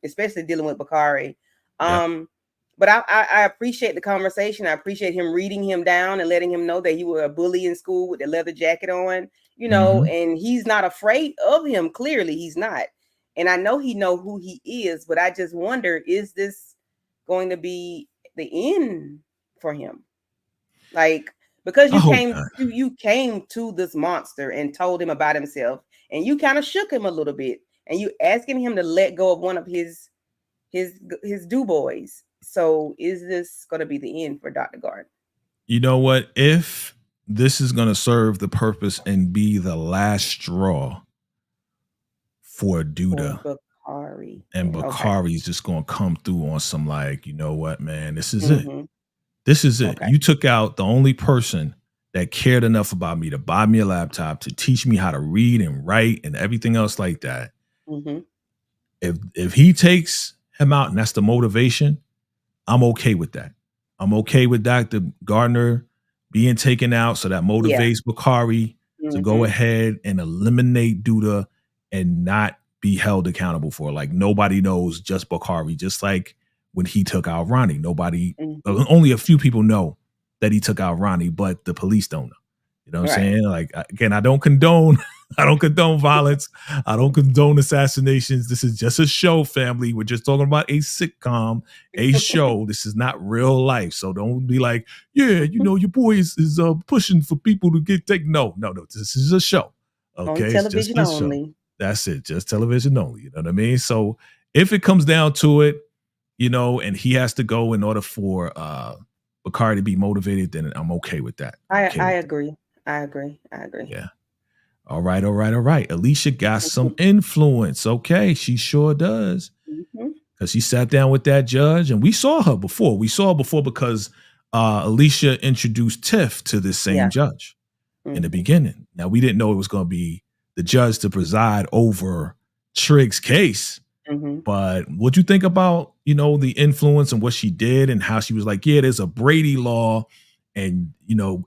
Speaker 3: especially dealing with Bakari. But I appreciate the conversation. I appreciate him reading him down and letting him know that he was a bully in school with the leather jacket on, and he's not afraid of him. Clearly he's not. And I know he know who he is, but I just wonder, is this going to be the end for him? Like, because you came to this monster and told him about himself, and you kind of shook him a little bit, and you asking him to let go of one of his do boys. So is this going to be the end for Dr. Garden?
Speaker 1: You know what? If this is going to serve the purpose and be the last straw for Duda, and Bakari's just going to come through on some like, you know what, man, this is it. This is it. You took out the only person that cared enough about me to buy me a laptop, to teach me how to read and write and everything else like that. If he takes him out and that's the motivation, I'm okay with that. I'm okay with Dr. Gardner being taken out, so that motivates Bakari to go ahead and eliminate Duda and not be held accountable for. Like, nobody knows, just Bakari. Just like when he took out Ronnie, only a few people know that he took out Ronnie, but the police don't know. You know what I'm saying? Like, again, I don't condone violence. I don't condone assassinations. This is just a show, family. We're just talking about a sitcom, a show. This is not real life. So don't be like, yeah, your boy is pushing for people to get taken. No. This is a show. Okay,
Speaker 3: on television only.
Speaker 1: Show. That's it. Just television only. You know what I mean? So if it comes down to it, and he has to go in order for Bakari to be motivated, then I'm okay with that.
Speaker 3: I agree. I agree.
Speaker 1: Yeah. All right. Alicia got some influence. Okay. She sure does. Because she sat down with that judge, and we saw her before. Because Alicia introduced Tiff to this same judge in the beginning. Now, we didn't know it was going to be the judge to preside over Trigg's case. But what'd you think about, the influence and what she did and how she was like, yeah, there's a Brady law and,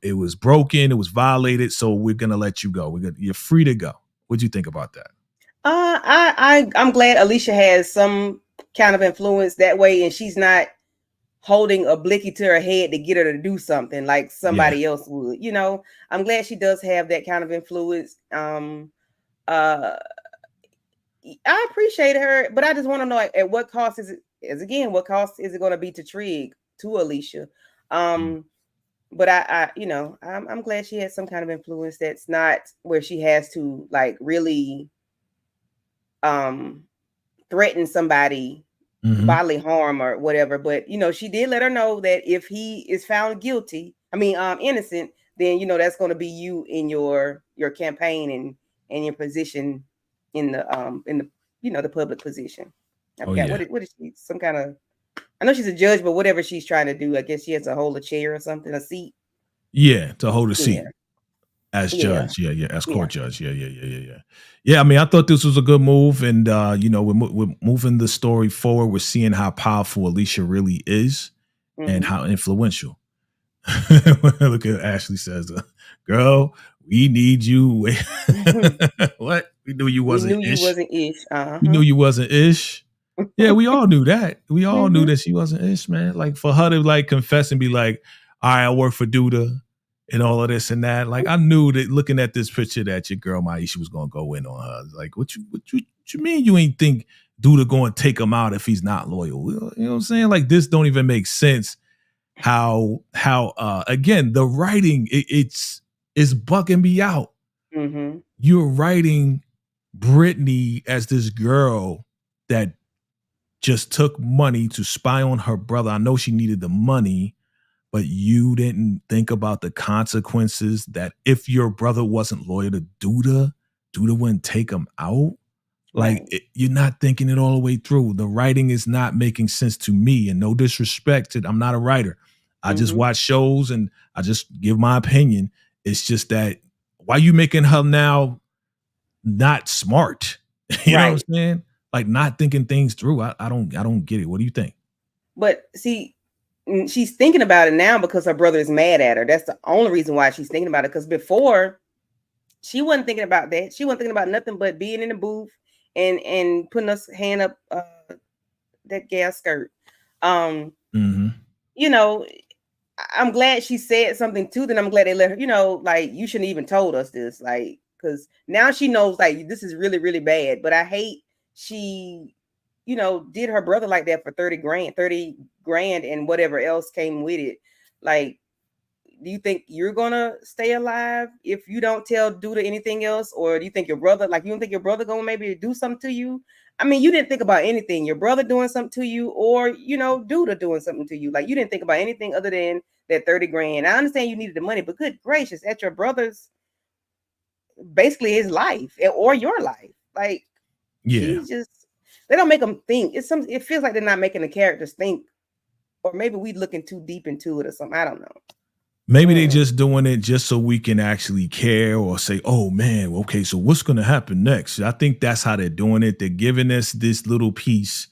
Speaker 1: it was broken, it was violated, so we're going to let you go. You're free to go. What'd you think about that?
Speaker 3: I'm glad Alicia has some kind of influence that way, and she's not holding a blicky to her head to get her to do something like somebody else would. I'm glad she does have that kind of influence. I appreciate her, but I just want to know at what cost is it? What cost is it going to be to Trigg, to Alicia? But I'm glad she has some kind of influence that's not where she has to like really threaten somebody, bodily harm or whatever. But she did let her know that if he is found innocent, then that's going to be you in your campaign and your position in the the public position. What is she? Some kind of, I know she's a judge, but whatever she's trying to do, I guess she has to hold a chair or something, a seat.
Speaker 1: Yeah, to hold a seat as judge. Yeah, as court judge. Yeah. Yeah, I mean, I thought this was a good move, and we're moving the story forward. We're seeing how powerful Alicia really is and how influential. Look at Ashley says, "Girl, we need you." What? We knew you wasn't ish. We knew you wasn't ish. Yeah, we all knew that. We all knew that she wasn't ish, man. Like, for her to like confess and be like, all right, I work for Duda and all of this and that. Like, I knew that looking at this picture that your girl Maisha was gonna go in on her. Like, what you mean you ain't think Duda going to take him out if he's not loyal? You know what I'm saying? Like, this don't even make sense. How again, the writing, it's bugging me out. You're writing Brittany as this girl that just took money to spy on her brother. I know she needed the money, but you didn't think about the consequences that if your brother wasn't loyal to Duda wouldn't take him out. Like, you're not thinking it all the way through. The writing is not making sense to me, and no disrespect, I'm not a writer. I just watch shows and I just give my opinion. It's just that, why you making her now not smart. You know what I'm
Speaker 3: Right.
Speaker 1: saying? Like not thinking things through. I don't get it. What do you think?
Speaker 3: But see, she's thinking about it now because her brother is mad at her. That's the only reason why she's thinking about it. Because before, she wasn't thinking about that. She wasn't thinking about nothing but being in the booth and putting us hand up that gas skirt.
Speaker 1: Mm-hmm.
Speaker 3: You know, I'm glad she said something too. Then I'm glad they let her. You know, like you shouldn't even told us this. Like, because now she knows like this is really really bad. But I hate she, you know, did her brother like that for 30 grand, and whatever else came with it. Like, do you think you're gonna stay alive if you don't tell due to anything else, or do you think your brother, like, you don't think your brother gonna maybe do something to you? I mean, you didn't think about anything, your brother doing something to you, or you know, due to doing something to you. Like, you didn't think about anything other than that 30 grand. I understand you needed the money, but good gracious, at your brother's, basically his life or your life. Like,
Speaker 1: Yeah.
Speaker 3: she's just, they don't make them think. It feels like they're not making the characters think, or maybe we looking too deep into it or something. I don't know.
Speaker 1: Maybe they just doing it just so we can actually care or say, oh man, okay, so what's going to happen next? I think that's how they're doing it. They're giving us this little piece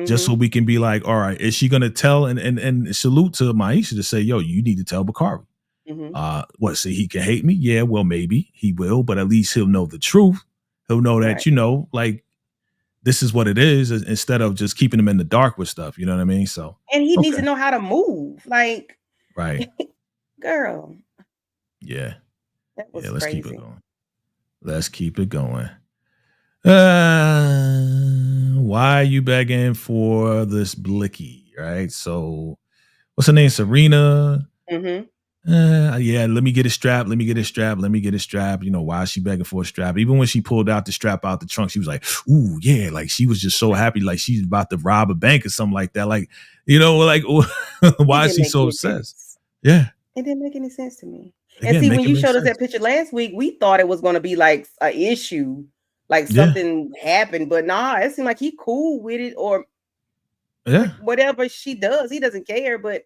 Speaker 1: just so we can be like, all right, is she going to tell? And salute to Maisha to say, yo, you need to tell Bakari. What, say he can hate me? Yeah, well, maybe he will, but at least he'll know the truth. He'll know that, you know, like, this is what it is, instead of just keeping him in the dark with stuff. You know what I mean? So,
Speaker 3: and he needs to know how to move. Like,
Speaker 1: right.
Speaker 3: Girl.
Speaker 1: Yeah.
Speaker 3: That was
Speaker 1: Let's
Speaker 3: crazy.
Speaker 1: keep it going. Let's keep it going. Why are you begging for this blicky? Right. So, what's her name? Serena. Yeah, let me get a strap. Let me get a strap. Let me get a strap. You know, why is she begging for a strap? Even when she pulled out the strap out the trunk, she was like, ooh, yeah. Like, she was just so happy. Like, she's about to rob a bank or something like that. Like, you know, like, why is she so obsessed? Yeah.
Speaker 3: It didn't make any sense to me.
Speaker 1: Again,
Speaker 3: and see, when you showed
Speaker 1: sense.
Speaker 3: us that picture last week, we thought it was going to be like an issue, like something happened. But nah, it seemed like he cool with it, or with whatever she does, he doesn't care. But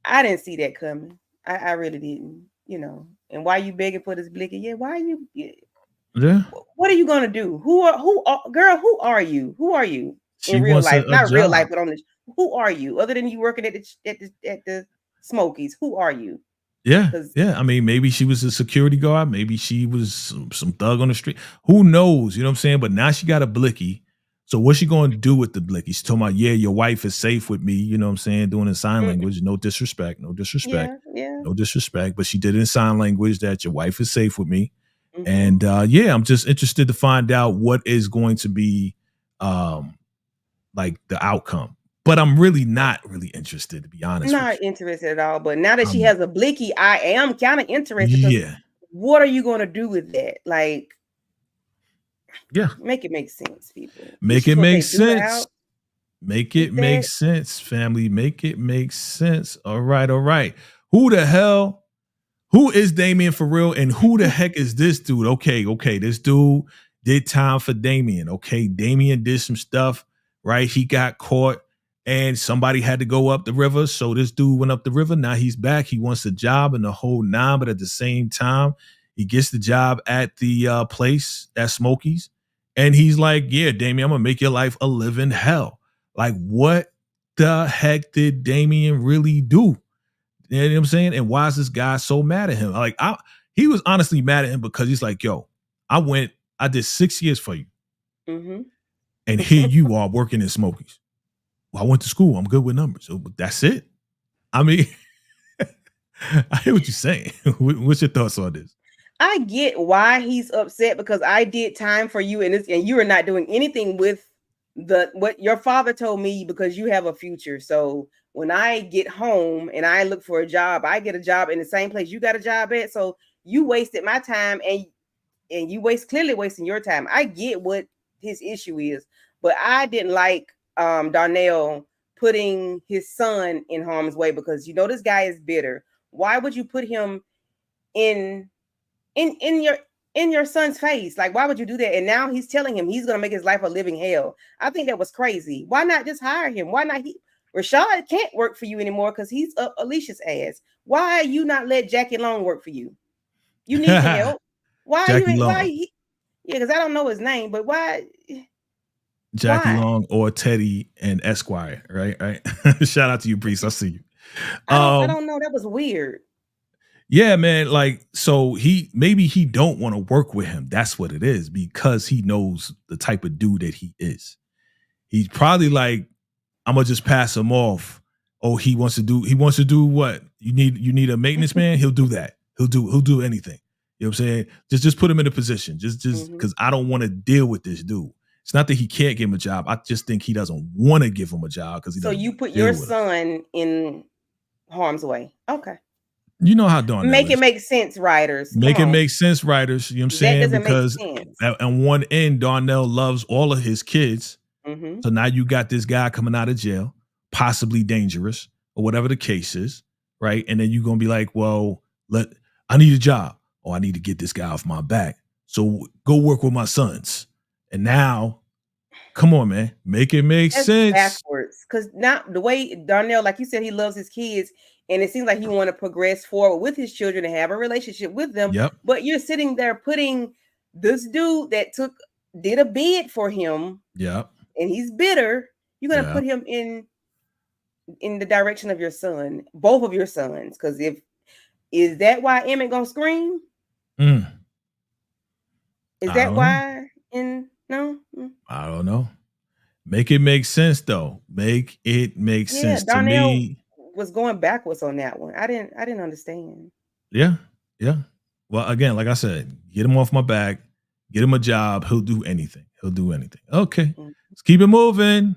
Speaker 3: I didn't see that coming. I really didn't. You know. And why you begging for this blicky? Yeah, why are you?
Speaker 1: Yeah.
Speaker 3: What are you gonna do? Girl? Who are you? Who are you in real life? Not real life, but on this. Who are you? Other than you working at the Smokies, who are you?
Speaker 1: Yeah. I mean, maybe she was a security guard. Maybe she was some thug on the street. Who knows? You know what I'm saying? But now she got a blicky. So what's she going to do with the blicky? She's talking about, yeah, your wife is safe with me. You know what I'm saying? Doing in sign language. No disrespect. No disrespect.
Speaker 3: Yeah.
Speaker 1: No disrespect. But she did it in sign language that your wife is safe with me. And yeah, I'm just interested to find out what is going to be like the outcome. But I'm really not really interested, to be honest.
Speaker 3: Not interested at all. But now that she has a blicky, I am kind of interested.
Speaker 1: Yeah.
Speaker 3: What are you going to do with that? Like,
Speaker 1: yeah,
Speaker 3: make it make sense, people.
Speaker 1: Make it make sense. Make it make sense, family. Make it make sense. All right, all right. Who the hell? Who is Damien for real? And who the heck is this dude? Okay. This dude did time for Damien. Okay, Damien did some stuff, right? He got caught and somebody had to go up the river. So this dude went up the river. Now he's back. He wants a job and the whole nine, but at the same time, he gets the job at the place at Smokies. And he's like, yeah, Damien, I'm going to make your life a living hell. Like, what the heck did Damien really do? You know what I'm saying? And why is this guy so mad at him? Like, he was honestly mad at him because he's like, yo, I did 6 years for you. And here you are working in Smokies. Well, I went to school. I'm good with numbers. So that's it. I mean, I hear what you're saying. What's your thoughts on this?
Speaker 3: I get why he's upset, because I did time for you, and you are not doing anything with what your father told me, because you have a future. So when I get home and I look for a job, I get a job in the same place you got a job at. So you wasted my time, and you clearly wasting your time. I get what his issue is, but I didn't like Darnell putting his son in harm's way, because you know this guy is bitter. Why would you put him in your son's face? Like, why would you do that? And now he's telling him he's gonna make his life a living hell. I think that was crazy. Why not just hire him? Why not Rashad can't work for you anymore because he's up Alicia's ass. Why are you not let Jackie Long work for you? You need the help. Why Yeah, because I don't know his name, but why?
Speaker 1: Jackie
Speaker 3: Why?
Speaker 1: Long or Teddy and Esquire, right? Right. Shout out to you, Priest. I see you.
Speaker 3: I
Speaker 1: Um,
Speaker 3: don't know. That was weird.
Speaker 1: yeah, man. Like, so maybe he don't want to work with him. That's what it is, because he knows the type of dude that he is. He's probably like, I'm gonna just pass him off. Oh, he wants to do what? You need a maintenance man? He'll do that. He'll do anything. You know what I'm saying? Just put him in a position. Just
Speaker 3: Mhm.
Speaker 1: because I don't want to deal with this dude. It's not that he can't give him a job. I just think he doesn't want to give him a job because he
Speaker 3: So
Speaker 1: doesn't
Speaker 3: you
Speaker 1: want
Speaker 3: put
Speaker 1: to deal
Speaker 3: your
Speaker 1: with him.
Speaker 3: son in harm's way. Okay.
Speaker 1: You know how Darnell
Speaker 3: Make it
Speaker 1: is.
Speaker 3: make sense, writers. Come
Speaker 1: Make it
Speaker 3: on.
Speaker 1: make sense, writers. You know what I'm
Speaker 3: That
Speaker 1: saying?
Speaker 3: doesn't make
Speaker 1: Because
Speaker 3: sense.
Speaker 1: on one end, Darnell loves all of his kids.
Speaker 3: Hmm.
Speaker 1: So now you got this guy coming out of jail, possibly dangerous, or whatever the case is, right? And then you're gonna be like, well, I need a job. Oh, I need to get this guy off my back. So go work with my sons. And now, come on, man, make it make
Speaker 3: That's
Speaker 1: sense.
Speaker 3: backwards. Because now the way Darnell, like you said, he loves his kids, and it seems like he want to progress forward with his children and have a relationship with them.
Speaker 1: Yep.
Speaker 3: But you're sitting there putting this dude that did a bid for him,
Speaker 1: Yep.
Speaker 3: and he's bitter. You're gonna
Speaker 1: Yeah.
Speaker 3: put him in the direction of your son, both of your sons. Because is that why Emmett gonna scream?
Speaker 1: Mm,
Speaker 3: Is
Speaker 1: I
Speaker 3: that
Speaker 1: don't know.
Speaker 3: why? No.
Speaker 1: I don't know. Make it make sense though. Make it make
Speaker 3: Yeah,
Speaker 1: sense to
Speaker 3: Darnell
Speaker 1: me.
Speaker 3: was going backwards on that one. I didn't understand.
Speaker 1: Yeah. Yeah. Well, again, like I said, get him off my back, get him a job. He'll do anything. He'll do anything. Okay.
Speaker 3: Mm.
Speaker 1: Let's keep it moving.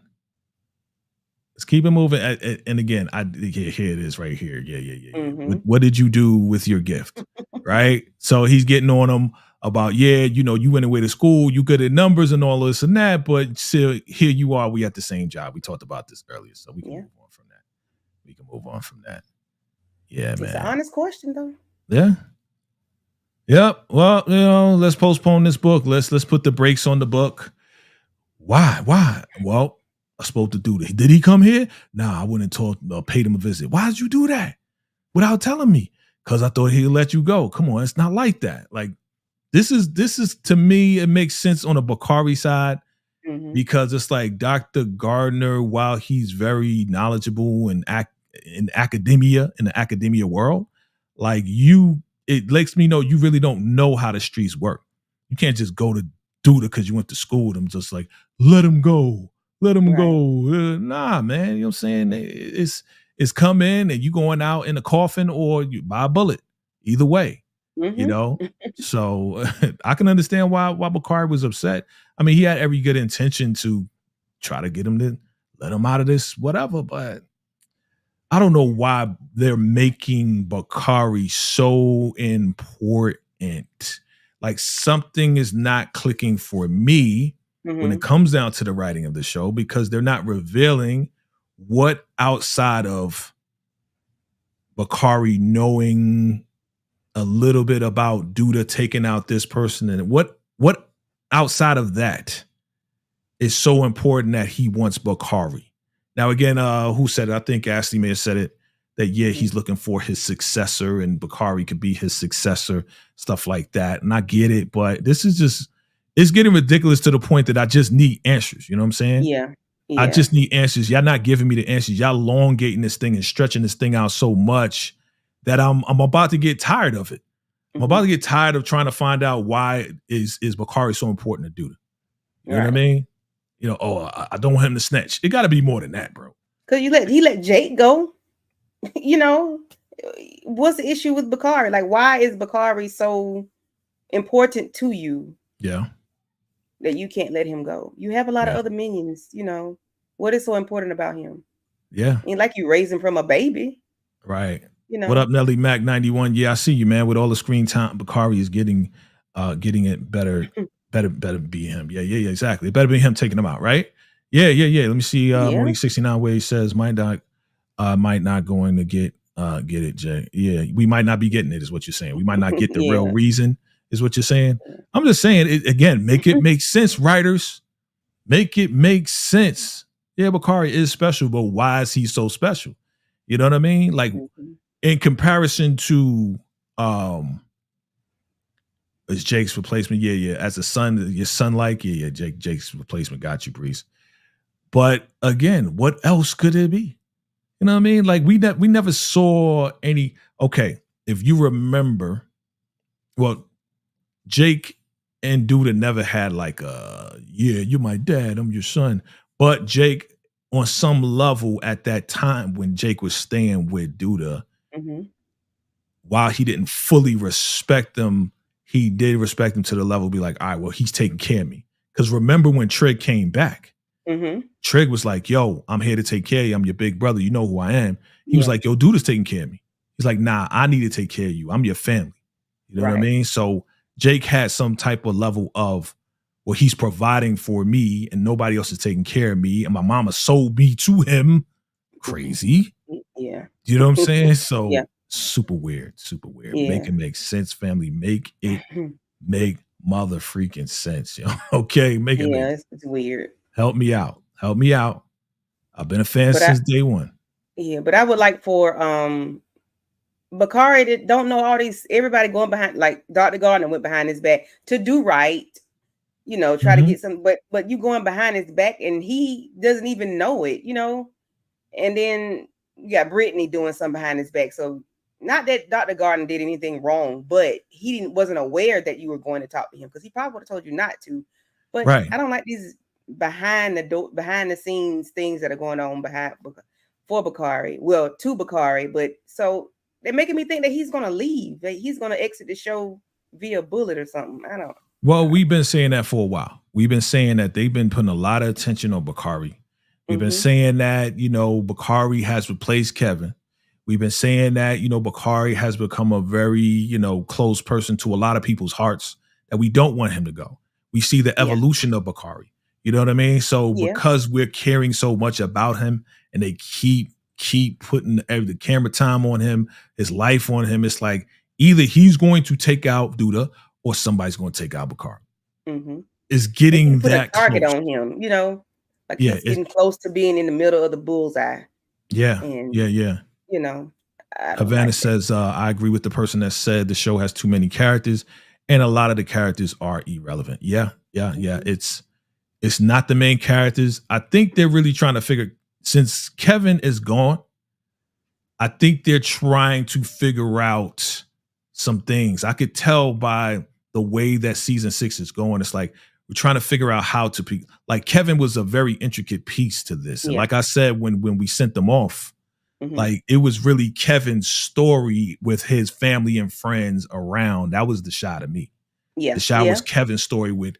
Speaker 1: Let's keep it moving. And again, here it is right here. Yeah.
Speaker 3: Mhm.
Speaker 1: What did you do with your gift? Right. So he's getting on him about, you went away to school, you good at numbers and all this and that, but still here you are. We at the same job. We talked about this earlier, so we can
Speaker 3: Yeah.
Speaker 1: move on from that. We can move on from that. Yeah,
Speaker 3: It's an
Speaker 1: man.
Speaker 3: honest question though.
Speaker 1: Yeah. Yep. Well, let's postpone this book. Let's put the brakes on the book. Why? Well, I spoke to do that. Did he come here? Nah, I wouldn't paid him a visit. Why did you do that without telling me? Because I thought he'd let you go. Come on, it's not like that. Like this is to me, it makes sense on a Bakari side
Speaker 3: Mhm.
Speaker 1: because it's like Dr. Gardner, while he's very knowledgeable in the academia world, like it lets me know you really don't know how the streets work. You can't just go to Duda because you went to school with him, just like, let him go. Let him
Speaker 3: Right.
Speaker 1: go. Nah, man. You know what I'm saying? It's come in and you going out in a coffin or you buy a bullet. Either way, you
Speaker 3: Mhm.
Speaker 1: know? So I can understand why Bakari was upset. I mean, he had every good intention to try to get him to let him out of this, whatever, but I don't know why they're making Bakari so important. Like something is not clicking for me when it
Speaker 3: Mhm.
Speaker 1: comes down to the writing of the show because they're not revealing what outside of Bakari knowing a little bit about Duda taking out this person and what outside of that is so important that he wants Bakari. Now, again, who said it? I think Ashley may have said it that, yeah,
Speaker 3: Mhm.
Speaker 1: he's looking for his successor and Bakari could be his successor, stuff like that. And I get it, but this is just, it's getting ridiculous to the point that I just need answers. You know what I'm saying?
Speaker 3: Yeah.
Speaker 1: I
Speaker 3: Yeah.
Speaker 1: just need answers. Y'all not giving me the answers. Y'all elongating this thing and stretching this thing out so much that I'm about to get tired of it. I'm about to
Speaker 3: Mhm.
Speaker 1: get tired of trying to find out why is Bakari so important to Duda. You know what I
Speaker 3: Right.
Speaker 1: mean? I don't want him to snitch. It got to be more than that, bro.
Speaker 3: Because he let Jake go. You know, what's the issue with Bakari? Like, why is Bakari so important to you
Speaker 1: Yeah,
Speaker 3: that you can't let him go? You have a lot of
Speaker 1: yeah,
Speaker 3: other minions. What is so important about him?
Speaker 1: yeah.
Speaker 3: Ain't like you raised him from a baby.
Speaker 1: Right.
Speaker 3: You
Speaker 1: What
Speaker 3: know.
Speaker 1: up, Nelly Mac 91? Yeah, I see you, man. With all the screen time, Bakari is getting it better. Better be him. Yeah, exactly. It better be him taking him out, right? Yeah. Let me see.
Speaker 3: Yeah.
Speaker 1: Monique 69 where he says might not going to get it, Jay. Yeah, we might not be getting it, is what you're saying. We might not get the real
Speaker 3: Yeah.
Speaker 1: reason, is what you're saying. I'm just saying it again, make it make sense, writers. Make it make sense. Yeah, Bakari is special, but why is he so special? You know what I mean? Like
Speaker 3: Mhm.
Speaker 1: in comparison to um Is Jake's replacement? Yeah. As a son, your son, like, yeah. Jake's replacement. Got you, Breeze. But again, what else could it be? You know what I mean? Like we never saw any. Okay, if you remember, well, Jake and Duda never had like yeah, you're my dad, I'm your son. But Jake, on some level, at that time when Jake was staying with Duda,
Speaker 3: Mhm.
Speaker 1: while he didn't fully respect him, he did respect him to the level, be like, all right, well, he's taking care of me. Because remember when Trig came back,
Speaker 3: Mhm.
Speaker 1: Trig was like, yo, I'm here to take care of you. I'm your big brother. You know who I am. He was
Speaker 3: Yeah.
Speaker 1: like, yo, Duda's taking care of me. He's like, nah, I need to take care of you. I'm your family. You know what I
Speaker 3: Right.
Speaker 1: mean? So Jake had some type of level of, well, he's providing for me and nobody else is taking care of me. And my mama sold me to him. Crazy.
Speaker 3: Yeah.
Speaker 1: You know what I'm saying?
Speaker 3: Yeah.
Speaker 1: So super weird, super weird. Make
Speaker 3: Yeah.
Speaker 1: it make sense, family. Make it make mother freaking sense, yo. Okay, make it make.
Speaker 3: Yeah, it's weird.
Speaker 1: Help me out. Help me out. I've been a fan
Speaker 3: But I
Speaker 1: since day one.
Speaker 3: yeah, but I would like for Bakari that don't know all these everybody going behind like Dr. Gardner went behind his back to do right, you know, try to
Speaker 1: Mhm.
Speaker 3: get some but you going behind his back and he doesn't even know it, you know. And then you got Brittany doing something behind his back. So not that Dr. Gardner did anything wrong, but he wasn't aware that you were going to talk to him because he probably would have told you not to. But
Speaker 1: Right.
Speaker 3: I don't like these behind the scenes things that are going on for Bakari. Well, to Bakari, but so they're making me think that he's gonna leave, that he's gonna exit the show via bullet or something. I don't.
Speaker 1: Well, we've been saying that for a while. We've been saying that they've been putting a lot of attention on Bakari. We've been
Speaker 3: Mm-hmm.
Speaker 1: saying that, Bakari has replaced Kevin. We've been saying that, Bakari has become a very, close person to a lot of people's hearts that we don't want him to go. We see the
Speaker 3: Yeah.
Speaker 1: evolution of Bakari. You know what I mean? So
Speaker 3: Yeah.
Speaker 1: because we're caring so much about him and they keep putting the camera time on him, his life on him, it's like either he's going to take out Duda or somebody's going to take out Bakari.
Speaker 3: Mm-hmm.
Speaker 1: Is
Speaker 3: They
Speaker 1: getting
Speaker 3: can put a
Speaker 1: that
Speaker 3: target
Speaker 1: close.
Speaker 3: on him, you know, like
Speaker 1: Yeah,
Speaker 3: he's getting close to being in the middle of the bullseye.
Speaker 1: yeah.
Speaker 3: And
Speaker 1: Yeah.
Speaker 3: you know, I don't
Speaker 1: Havana
Speaker 3: like that.
Speaker 1: says, I agree with the person that said the show has too many characters and a lot of the characters are irrelevant. Yeah.
Speaker 3: Mhm.
Speaker 1: It's not the main characters. I think they're really trying to figure, since Kevin is gone, I think they're trying to figure out some things. I could tell by the way that season 6 is going. It's like we're trying to figure out how to pick. Like Kevin was a very intricate piece to this. And
Speaker 3: Yeah.
Speaker 1: like I said, when we sent them off,
Speaker 3: Mhm.
Speaker 1: like it was really Kevin's story with his family and friends around. That was the shot of me.
Speaker 3: Yeah.
Speaker 1: The shot was
Speaker 3: Yeah.
Speaker 1: Kevin's story with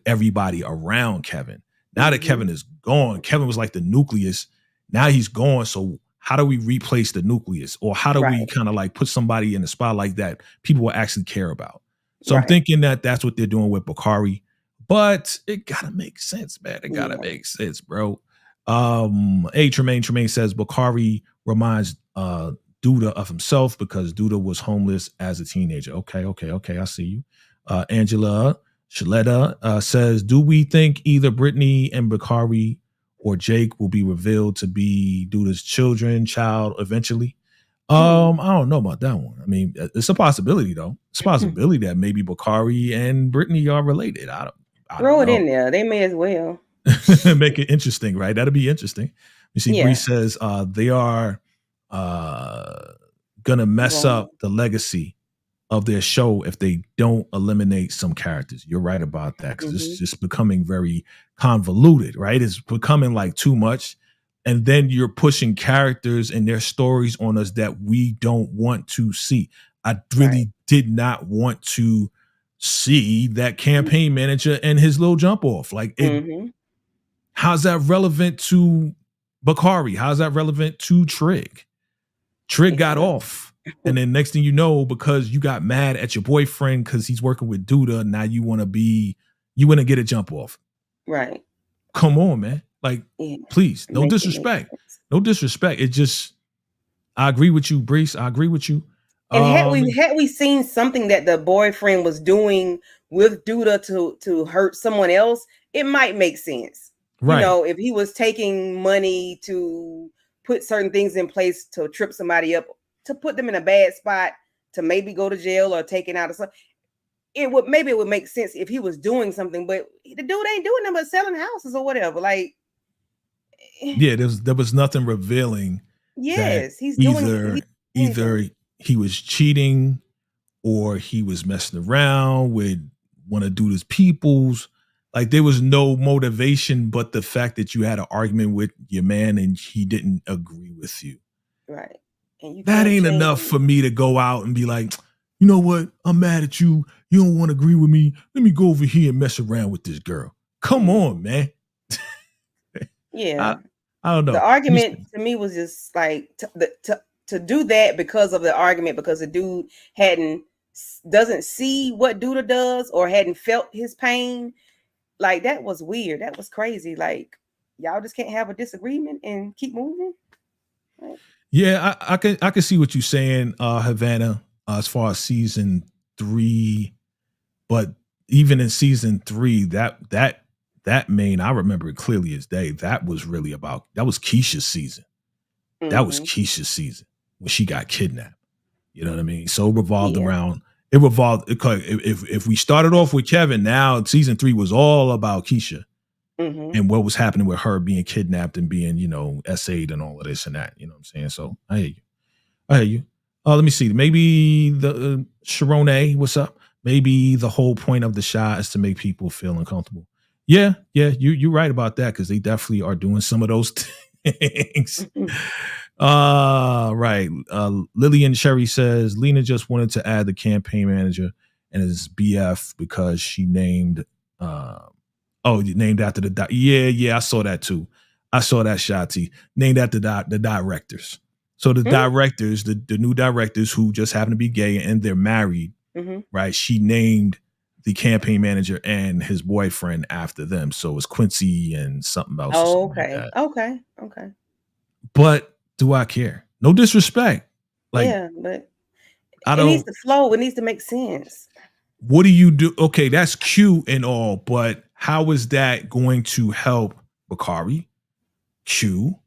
Speaker 1: everybody around Kevin. Now that
Speaker 3: Mhm.
Speaker 1: Kevin is gone, Kevin was like the nucleus. Now he's gone. So how do we replace the nucleus? Or how do we
Speaker 3: Right.
Speaker 1: kind of like put somebody in a spot like that people will actually care about? So I'm
Speaker 3: Right.
Speaker 1: thinking that that's what they're doing with Bakari. But it gotta make sense, man. It gotta
Speaker 3: Yeah.
Speaker 1: make sense, bro. Tremaine says Bakari reminds Duda of himself because Duda was homeless as a teenager. Okay. I see you. Angela Shaletta says, do we think either Brittany and Bakari or Jake will be revealed to be Duda's child eventually? I don't know about that one. I mean, it's a possibility though. It's a possibility that maybe Bakari and Brittany are related. I don't
Speaker 3: Throw it
Speaker 1: know.
Speaker 3: in there. They may as well.
Speaker 1: Make it interesting, right? That'd be interesting. You see, Bree
Speaker 3: Yeah.
Speaker 1: says they are gonna mess
Speaker 3: Wrong.
Speaker 1: up the legacy of their show if they don't eliminate some characters. You're right about that because it's
Speaker 3: Mhm.
Speaker 1: just becoming very convoluted, right? It's becoming like too much. And then you're pushing characters and their stories on us that we don't want to see. I really
Speaker 3: Right.
Speaker 1: did not want to see that campaign manager and his little jump off. Like it,
Speaker 3: Mhm.
Speaker 1: how's that relevant to Bakari? How's that relevant to Trig? Trig got
Speaker 3: Irrelevant.
Speaker 1: off. And then next thing you know, because you got mad at your boyfriend because he's working with Duda, now you want to get a jump off.
Speaker 3: Right.
Speaker 1: Come on, man. Like,
Speaker 3: Yeah.
Speaker 1: please, no
Speaker 3: Make it make
Speaker 1: disrespect.
Speaker 3: sense.
Speaker 1: No disrespect. It just, I agree with you, Brees. I agree with you.
Speaker 3: And had we seen something that the boyfriend was doing with Duda to hurt someone else, it might make sense. You
Speaker 1: Right.
Speaker 3: know, if he was taking money to put certain things in place to trip somebody up, to put them in a bad spot, to maybe go to jail or taken out of something, maybe it would make sense if he was doing something, but the dude ain't doing nothing but selling houses or whatever. Like,
Speaker 1: Yeah, there was nothing revealing that
Speaker 3: yes, he's doing
Speaker 1: either he was cheating or he was messing around with one of dude's peoples. Like, there was no motivation but the fact that you had an argument with your man and he didn't agree with you.
Speaker 3: Right. And
Speaker 1: that ain't enough for me to go out and be like, you know what? I'm mad at you. You don't want to agree with me. Let me go over here and mess around with this girl. Come on, man.
Speaker 3: Yeah.
Speaker 1: I don't know.
Speaker 3: The argument to me was just like to do that because of the argument, because the dude doesn't see what Duda does or hadn't felt his pain. Like, that was weird. That was crazy. Like, y'all just can't have a disagreement and keep moving. Right?
Speaker 1: Yeah, I can see what you're saying, Havana, as far as season 3, but even in season 3, that main, I remember it clearly as day. That was Keisha's season. Mm-hmm. That was Keisha's season when she got kidnapped. You know what I mean? So it revolved around. If we started off with Kevin, now season 3 was all about Keisha and what was happening with her being kidnapped and being, essayed and all of this and that. You know what I'm saying? So I hear you. Let me see. Maybe the Sharone, what's up? Maybe the whole point of the shot is to make people feel uncomfortable. Yeah, you're right about that, because they definitely are doing some of those things. Right. Lillian Sherry says Lena just wanted to add the campaign manager and his BF because she named named after the I saw that too. I saw that, Shati. Named after the directors. So the directors, the new directors who just happen to be gay and they're married, right? She named the campaign manager and his boyfriend after them. So it's Quincy and something else.
Speaker 3: Oh,
Speaker 1: okay.
Speaker 3: Like okay.
Speaker 1: But do I care? No disrespect. Like,
Speaker 3: yeah, but it needs to flow. It needs to make sense.
Speaker 1: What do you do? Okay, that's cute and all, but how is that going to help Bakari? Q,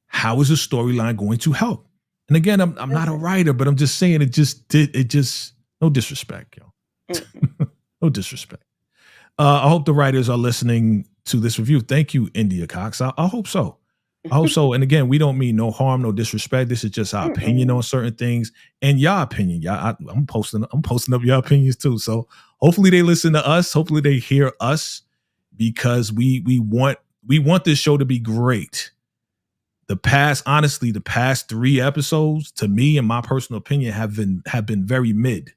Speaker 1: how is the storyline going to help? And again, I'm not a writer, but I'm just saying it just no disrespect, yo. No disrespect. I hope the writers are listening to this review. Thank you, India Cox. I hope so. I hope so. And again, we don't mean no harm, no disrespect. This is just our opinion on certain things and your opinion. Y'all, I'm posting up your opinions too. So hopefully they listen to us. Hopefully they hear us, because we want this show to be great. The past 3 episodes, to me, in my personal opinion, have been very mid.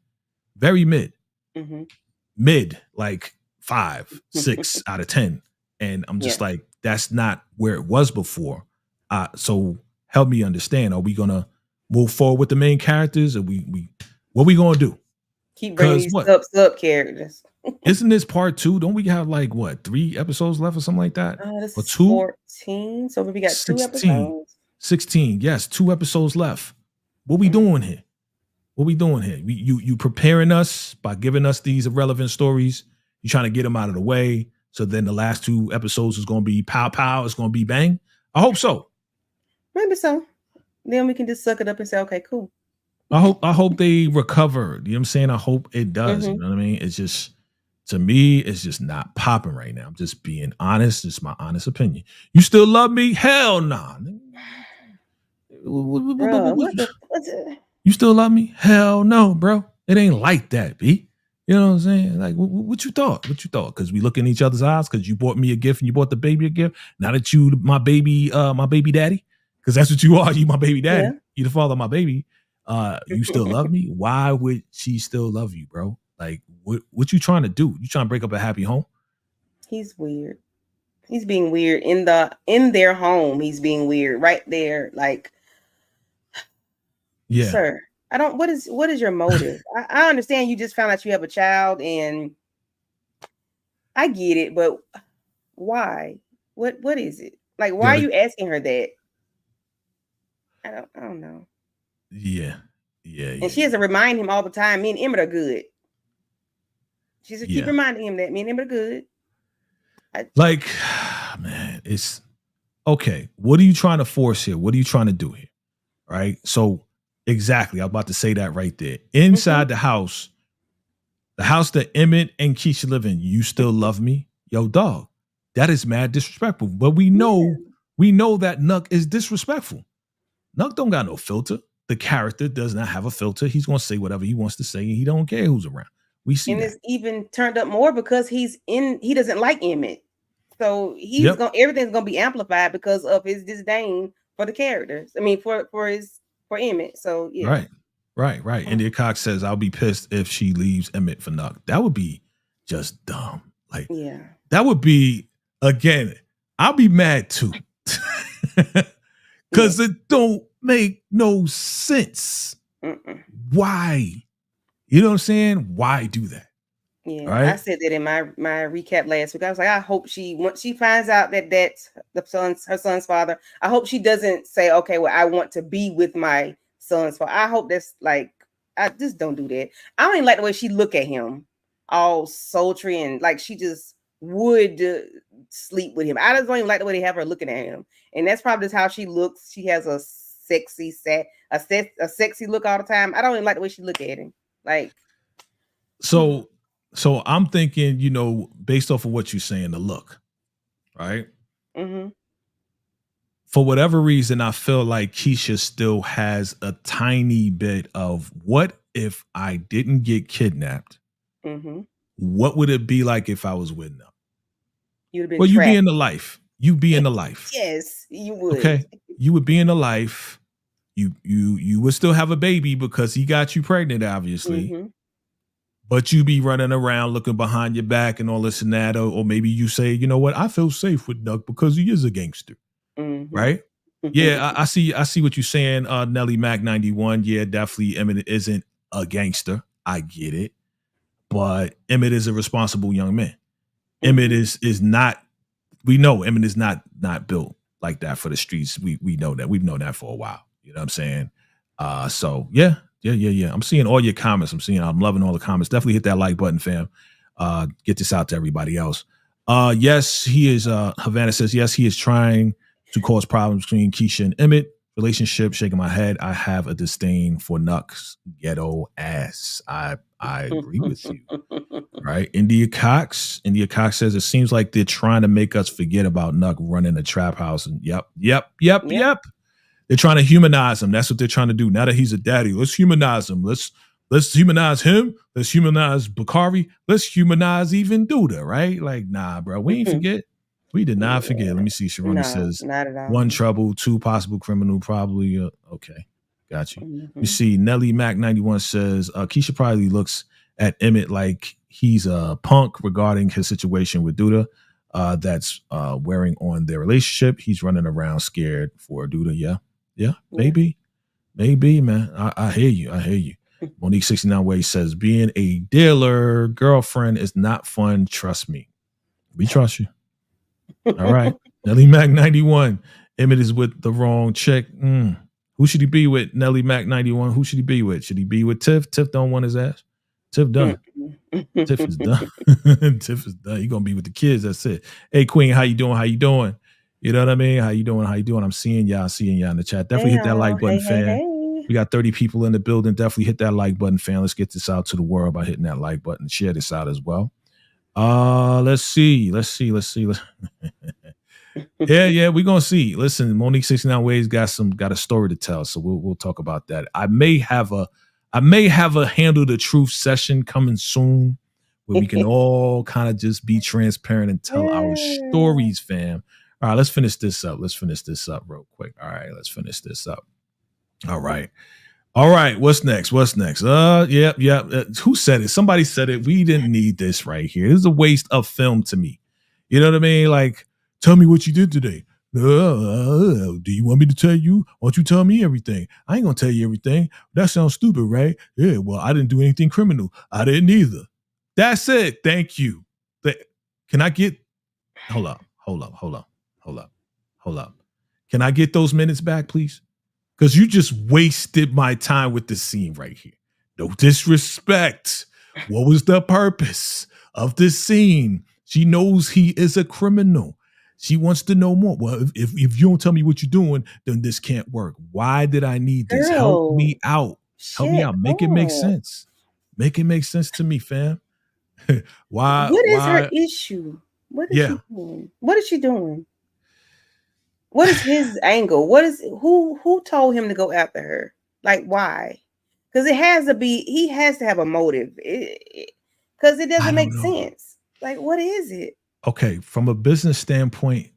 Speaker 1: Mid, like 5, 6 out of 10. And I'm just like, that's not where it was before. So help me understand. Are we gonna move forward with the main characters? Or what are we gonna do?
Speaker 3: Keep bringing these sub characters.
Speaker 1: Isn't this part 2? Don't we have 3 episodes left or something like that?
Speaker 3: This
Speaker 1: or
Speaker 3: is
Speaker 1: 2?
Speaker 3: 14. So we got 2 episodes.
Speaker 1: 16. Yes, 2 episodes left. What we doing here? You preparing us by giving us these irrelevant stories. You trying to get them out of the way. So then the last 2 episodes is going to be pow pow. It's going to be bang. I hope so.
Speaker 3: Maybe so. Then we can just suck it up and say, okay, cool.
Speaker 1: I hope they recover. You know what I'm saying? I hope it does. You know what I mean? It's just, to me, it's just not popping right now. I'm just being honest. It's my honest opinion. You still love me? Hell nah. You still love me? Hell no, bro. It ain't like that, B. You know what I'm saying? Like, what you thought? Because we look in each other's eyes, because you bought me a gift and you bought the baby a gift. Now that you my baby daddy, because that's what you are. You my baby daddy. Yeah. You the father of my baby. You still love me? Why would she still love you, bro? Like, what you trying to do? You trying to break up a happy home?
Speaker 3: He's weird. He's being weird in their home. He's being weird right there. Like,
Speaker 1: yeah,
Speaker 3: sir. What is your motive? I understand you just found out you have a child, and I get it, but why? What is it? Like, why are you asking her that? I don't know.
Speaker 1: Yeah.
Speaker 3: And she has to remind him all the time, me and Emmett are good. She said, keep reminding him that me and Emmett are good.
Speaker 1: Man, it's okay. What are you trying to force here? What are you trying to do here? Right? So exactly, I'm about to say that right there. Inside the house, The house that Emmett and Keisha live in, you still love me? Yo, dog, that is mad disrespectful. But we know that Nuck is disrespectful. Nuck don't got no filter. The character does not have a filter. He's going to say whatever he wants to say, and he don't care who's around. We see
Speaker 3: and
Speaker 1: that.
Speaker 3: it's even turned up more because he doesn't like Emmett. So everything's gonna be amplified because of his disdain for the characters. I mean, for Emmett. So yeah.
Speaker 1: Right. India Cox says, I'll be pissed if she leaves Emmett for Nuck. That would be just dumb. Like, that would be, again, I'll be mad too. Because it don't make no sense. Why? You know what I'm saying? Why do that?
Speaker 3: Yeah, right? I said that in my recap last week. I was like, I hope once she finds out that that's her son's father, I hope she doesn't say, okay, well, I want to be with my son's father. I hope that's like, I just don't do that. I don't even like the way she look at him, all sultry and like she just would sleep with him. I just don't even like the way they have her looking at him, and that's probably just how she looks. She has a sexy look all the time. I don't even like the way she look at him, like.
Speaker 1: So I'm thinking, you know, based off of what you're saying, the look, right?
Speaker 3: Mm-hmm.
Speaker 1: For whatever reason, I feel like Keisha still has a tiny bit of what if I didn't get kidnapped?
Speaker 3: Mm-hmm.
Speaker 1: What would it be like if I was with them?
Speaker 3: You'd have been.
Speaker 1: Well, you be in the life. You be in the life.
Speaker 3: Yes, you would.
Speaker 1: Okay, you would be in the life. You would still have a baby because he got you pregnant, obviously.
Speaker 3: Mm-hmm.
Speaker 1: But you be running around looking behind your back and all this and that. Or maybe you say, you know what? I feel safe with Nuck because he is a gangster.
Speaker 3: Mm-hmm.
Speaker 1: Right? Yeah, I see what you're saying, Nelly Mac 91. Yeah, definitely Emmett isn't a gangster. I get it. But Emmett is a responsible young man. Mm-hmm. Emmett is not, we know Emmett is not built like that for the streets. We know that. We've known that for a while. You know what I'm saying? So yeah. I'm seeing all your comments. I'm loving all the comments. Definitely hit that like button, fam. Get this out to everybody else. Yes, he is. Havana says, yes, he is trying to cause problems between Keisha and Emmett. Relationship, shaking my head. I have a disdain for Nuck's ghetto ass. I agree with you. Right? India Cox says, it seems like they're trying to make us forget about Nuck running a trap house. And yep. They're trying to humanize him. That's what they're trying to do. Now that he's a daddy, let's humanize him. Let's humanize him. Let's humanize Bakari. Let's humanize even Duda, right? Like, nah, bro. We ain't forget. We did not forget. Let me see. Sharona says,
Speaker 3: not at all.
Speaker 1: 1 trouble, 2 possible criminal, probably. Okay. Got you. Mm-hmm. You see, Nelly Mac 91 says, Keisha probably looks at Emmett like he's a punk regarding his situation with Duda. That's wearing on their relationship. He's running around scared for Duda. Yeah, maybe, man. I hear you. Monique 69 Way says, being a dealer girlfriend is not fun. Trust me. We trust you. All right. Nelly Mac 91. Emmett is with the wrong chick. Who should he be with? Nelly Mac 91. Who should he be with? Should he be with Tiff? Tiff don't want his ass. Tiff done. Tiff is done. Tiff is done. You're going to be with the kids. That's it. Hey, Queen, how you doing? You know what I mean? How you doing? I'm seeing y'all in the chat. Definitely hit that like button, fam. Hey. We got 30 people in the building. Definitely hit that like button, fam. Let's get this out to the world by hitting that like button. Share this out as well. Let's see. Yeah, we're gonna see. Listen, Monique 69 Ways got a story to tell, so we'll talk about that. I may have a Handle the Truth session coming soon where we can all kind of just be transparent and tell our stories, fam. All right, let's finish this up. Real quick. All right, let's finish this up. All right. What's next? Who said it? Somebody said it. We didn't need this right here. This is a waste of film to me. You know what I mean? Like, tell me what you did today. Do you want me to tell you? Why don't you tell me everything? I ain't gonna tell you everything. That sounds stupid, right? Yeah, well, I didn't do anything criminal. I didn't either. That's it. Thank you. Can I get hold up. Can I get those minutes back, please? Because you just wasted my time with this scene right here. No disrespect. What was the purpose of this scene? She knows he is a criminal. She wants to know more. Well, if you don't tell me what you're doing, then this can't work. Why did I need this? Help me out. Help me out. Make it make sense. Make it make sense to me, fam. Why?
Speaker 3: What is her
Speaker 1: Why?
Speaker 3: issue? What is
Speaker 1: Yeah,
Speaker 3: she doing? What is she doing? What is his angle? What is who told him to go after her? Like why? Because it has to be. He has to have a motive. Because it
Speaker 1: I
Speaker 3: doesn't make
Speaker 1: don't know.
Speaker 3: sense. Like what is it?
Speaker 1: Okay, from a business standpoint,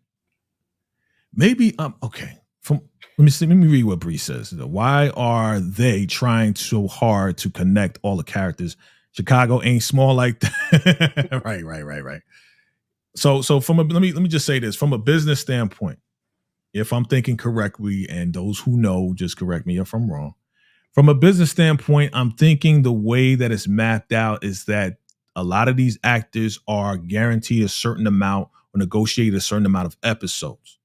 Speaker 1: maybe okay. From let me see. Let me read what Bree says. Why are they trying so hard to connect all the characters? Chicago ain't small like that. Right. So from a let me just say this from a business standpoint. If I'm thinking correctly, and those who know, just correct me if I'm wrong. From a business standpoint, I'm thinking the way that it's mapped out is that a lot of these actors are guaranteed a certain amount or negotiate a certain amount of episodes.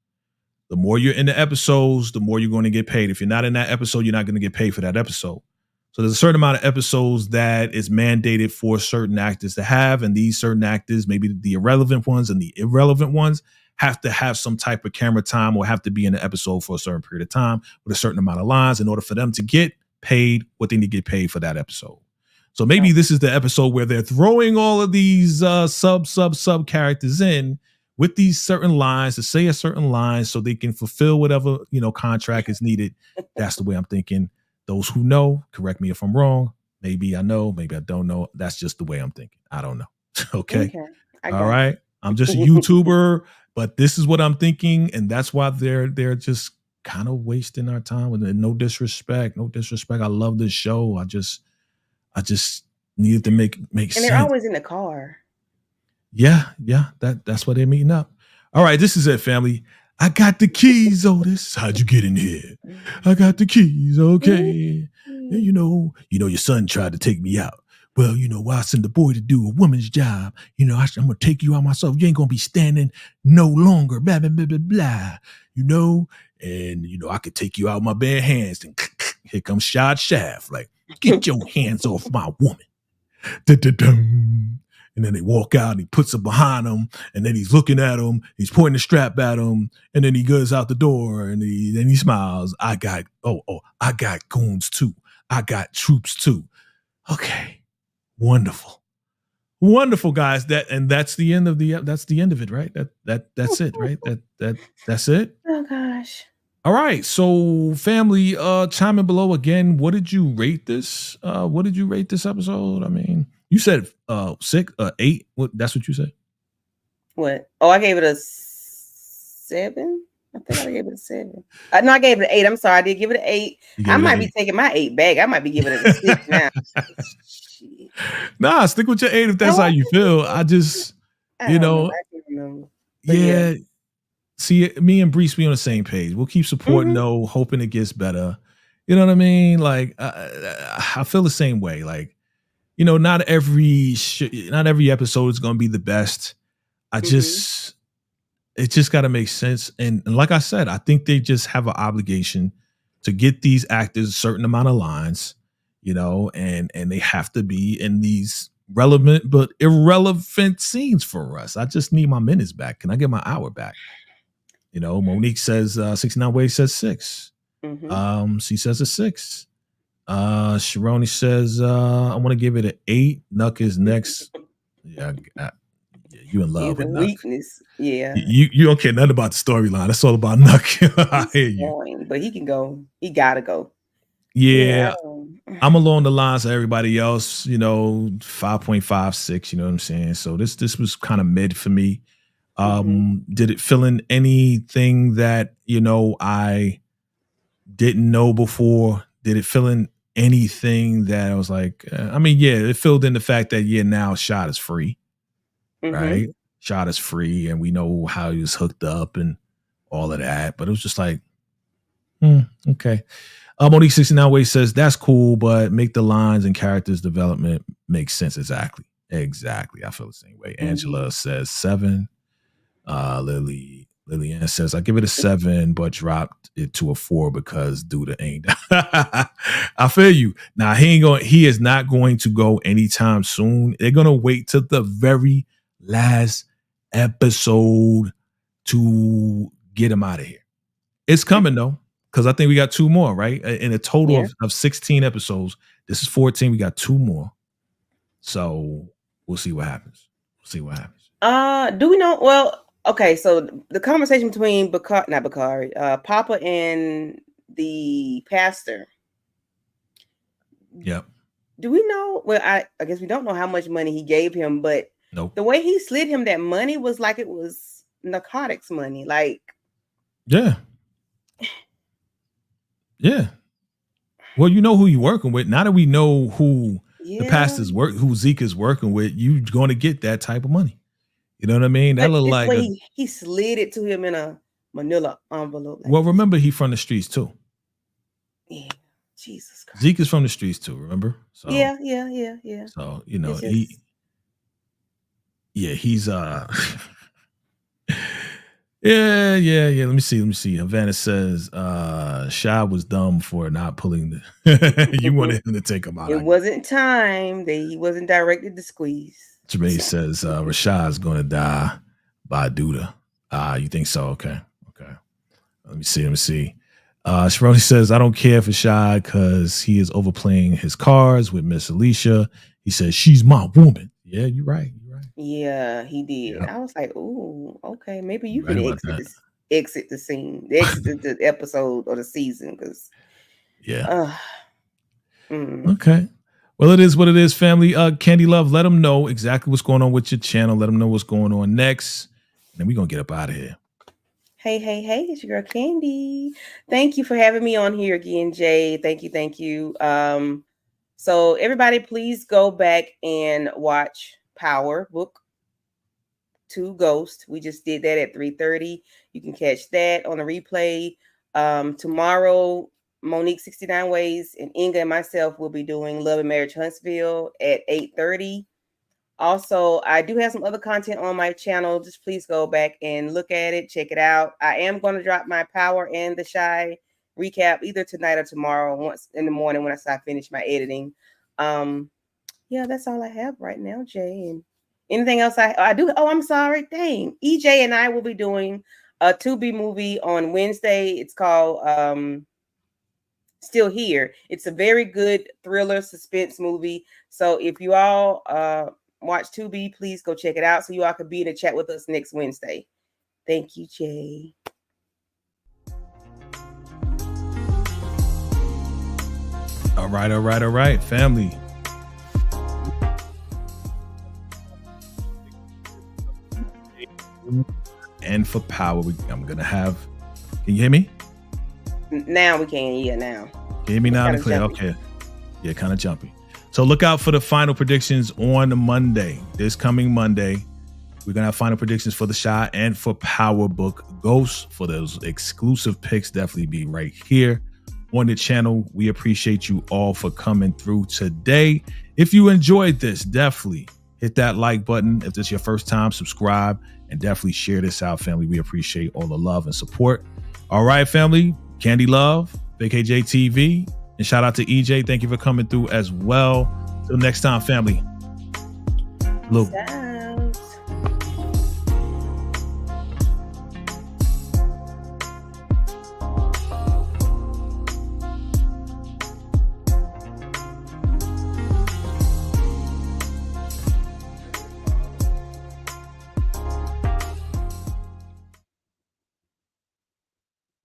Speaker 1: The more you're in the episodes, the more you're going to get paid. If you're not in that episode, you're not going to get paid for that episode. So there's a certain amount of episodes that is mandated for certain actors to have, and these certain actors, maybe the irrelevant ones and the irrelevant ones, have to have some type of camera time or have to be in the episode for a certain period of time with a certain amount of lines in order for them to get paid what they need to get paid for that episode. So maybe this is the episode where they're throwing all of these sub characters in with these certain lines to say a certain line so they can fulfill whatever, contract is needed. That's the way I'm thinking. Those who know, correct me if I'm wrong. Maybe I know, maybe I don't know. That's just the way I'm thinking. I don't know. Okay. All right. I'm just a YouTuber, but this is what I'm thinking. And that's why they're just kind of wasting our time with it. No disrespect. I love this show. I just needed to make sense.
Speaker 3: And they're always in the car.
Speaker 1: Yeah. That's why they're meeting up. All right, this is it, family. I got the keys, Otis. How'd you get in here? I got the keys, okay. And you know your son tried to take me out. Well, why send the boy to do a woman's job? I'm gonna take you out myself. You ain't gonna be standing no longer. Blah blah blah blah blah. And I could take you out with my bare hands. And here comes Shad Shaft. Like, get your hands off my woman. Da-da-dum. And then they walk out and he puts it behind him. And then he's looking at him. He's pointing the strap at him. And then he goes out the door and then he smiles. I got goons too. I got troops too. Okay. Wonderful, guys. That's the end of it, right? That's it, right? That's it.
Speaker 3: Oh gosh.
Speaker 1: All right. So family, chime in below again. What did you rate this? What did you rate this episode? I mean, you said 6, 8. What? That's what you said.
Speaker 3: What? Oh, I gave it a 7. I think I gave it a 7. No, I gave it an 8. I'm sorry, I did give it an 8. I might be taking my 8 back. I might be giving it a 6 now.
Speaker 1: Nah, stick with your 8 if that's how you feel. I just,
Speaker 3: I can't remember.
Speaker 1: Yeah. See, me and Brees be on the same page. We'll keep supporting though, hoping it gets better. You know what I mean? Like, I feel the same way. Like, not every episode is going to be the best. It just got to make sense. And like I said, I think they just have an obligation to get these actors a certain amount of lines, and they have to be in these relevant but irrelevant scenes for us. I just need my minutes back. Can I get my hour back? Monique says 69 Ways says 6. She says a 6. Sharoni says I want to give it an 8. Nuck is next. Yeah, you in love with Nuck.
Speaker 3: Weakness. Yeah.
Speaker 1: You don't care nothing about the storyline. That's all about Nuck. I hear you.
Speaker 3: But he can go. He gotta go.
Speaker 1: Yeah. I'm along the lines of everybody else, 5.5, 6, you know what I'm saying? So this was kind of mid for me. Did it fill in anything that, I didn't know before? Did it fill in anything that I was like, it filled in the fact that, now Shot is free, right? Shot is free and we know how he was hooked up and all of that. But it was just like, okay. Monique 69 Way says, that's cool, but make the lines and characters development make sense. Exactly. I feel the same way. Angela says 7. Lillian says, I give it a 7, but dropped it to a 4 because Duda ain't. I feel you. Now he is not going to go anytime soon. They're gonna wait till the very last episode to get him out of here. It's coming though, because I think we got 2 more, right? In a total of 16 episodes. This is 14. We got 2 more. So we'll see what happens. We'll see what happens.
Speaker 3: Do we know? Well, okay. So the conversation between Papa and the pastor.
Speaker 1: Yep.
Speaker 3: Do we know? Well, I guess we don't know how much money he gave him, but
Speaker 1: nope.
Speaker 3: The way he slid him that money was like it was narcotics money. Like,
Speaker 1: yeah. Yeah. Well, you know who you're working with. Now that we know who the pastor's who Zeke is working with, you're going to get that type of money. You know what I mean? That look like
Speaker 3: he slid it to him in a manila envelope.
Speaker 1: Like remember, he from the streets too.
Speaker 3: Yeah. Jesus Christ.
Speaker 1: Zeke is from the streets too, remember? So
Speaker 3: yeah.
Speaker 1: So, you know, he's Yeah. Let me see. Havana says Shy was dumb for not pulling the you wanted him to take him out.
Speaker 3: It wasn't time. He wasn't directed to squeeze.
Speaker 1: Jermaine says Rashad's gonna die by Duda. You think so? Okay. Let me see. Sharoni says, I don't care for Shy because he is overplaying his cards with Miss Alicia. He says, she's my woman. Yeah, you're right.
Speaker 3: Yeah, he did. Yep. I was like, ooh, okay, maybe you can exit the scene, exit the episode or the season, because
Speaker 1: Okay. Well, it is what it is, family. Candy Love, let them know exactly what's going on with your channel. Let them know what's going on next. And then we're gonna get up out of here.
Speaker 3: Hey, it's your girl Candy. Thank you for having me on here again, Jay. Thank you. So everybody, please go back and watch Power Book 2 Ghost. We just did that at 3:30. You can catch that on the replay. Tomorrow, Monique 69 Ways and Inga and myself will be doing Love and Marriage Huntsville at 8:30. Also, I do have some other content on my channel. Just please go back and look at it, check it out. I am going to drop my Power and the Shy recap either tonight or tomorrow, once in the morning when I finish my editing. Yeah, that's all I have right now, Jay. And anything else I do? Oh, I'm sorry. Dang. EJ and I will be doing a 2B movie on Wednesday. It's called Still Here. It's a very good thriller suspense movie. So if you all watch 2B, please go check it out so you all can be in a chat with us next Wednesday. Thank you, Jay.
Speaker 1: All right, family. And for Power, I'm gonna have. Can you hear me?
Speaker 3: Now we can. Yeah, now.
Speaker 1: Can you hear me now? Clear. Okay. Yeah, kind of jumpy. So look out for the final predictions on Monday. This coming Monday, we're gonna have final predictions for the Shy and for Power Book Ghost. For those exclusive picks, definitely be right here on the channel. We appreciate you all for coming through today. If you enjoyed this, definitely hit that like button. If this is your first time, subscribe and definitely share this out, family. We appreciate all the love and support. All right, family. Candy Love, VACAYJTV, and shout out to EJ. Thank you for coming through as well. Till next time, family. Luke.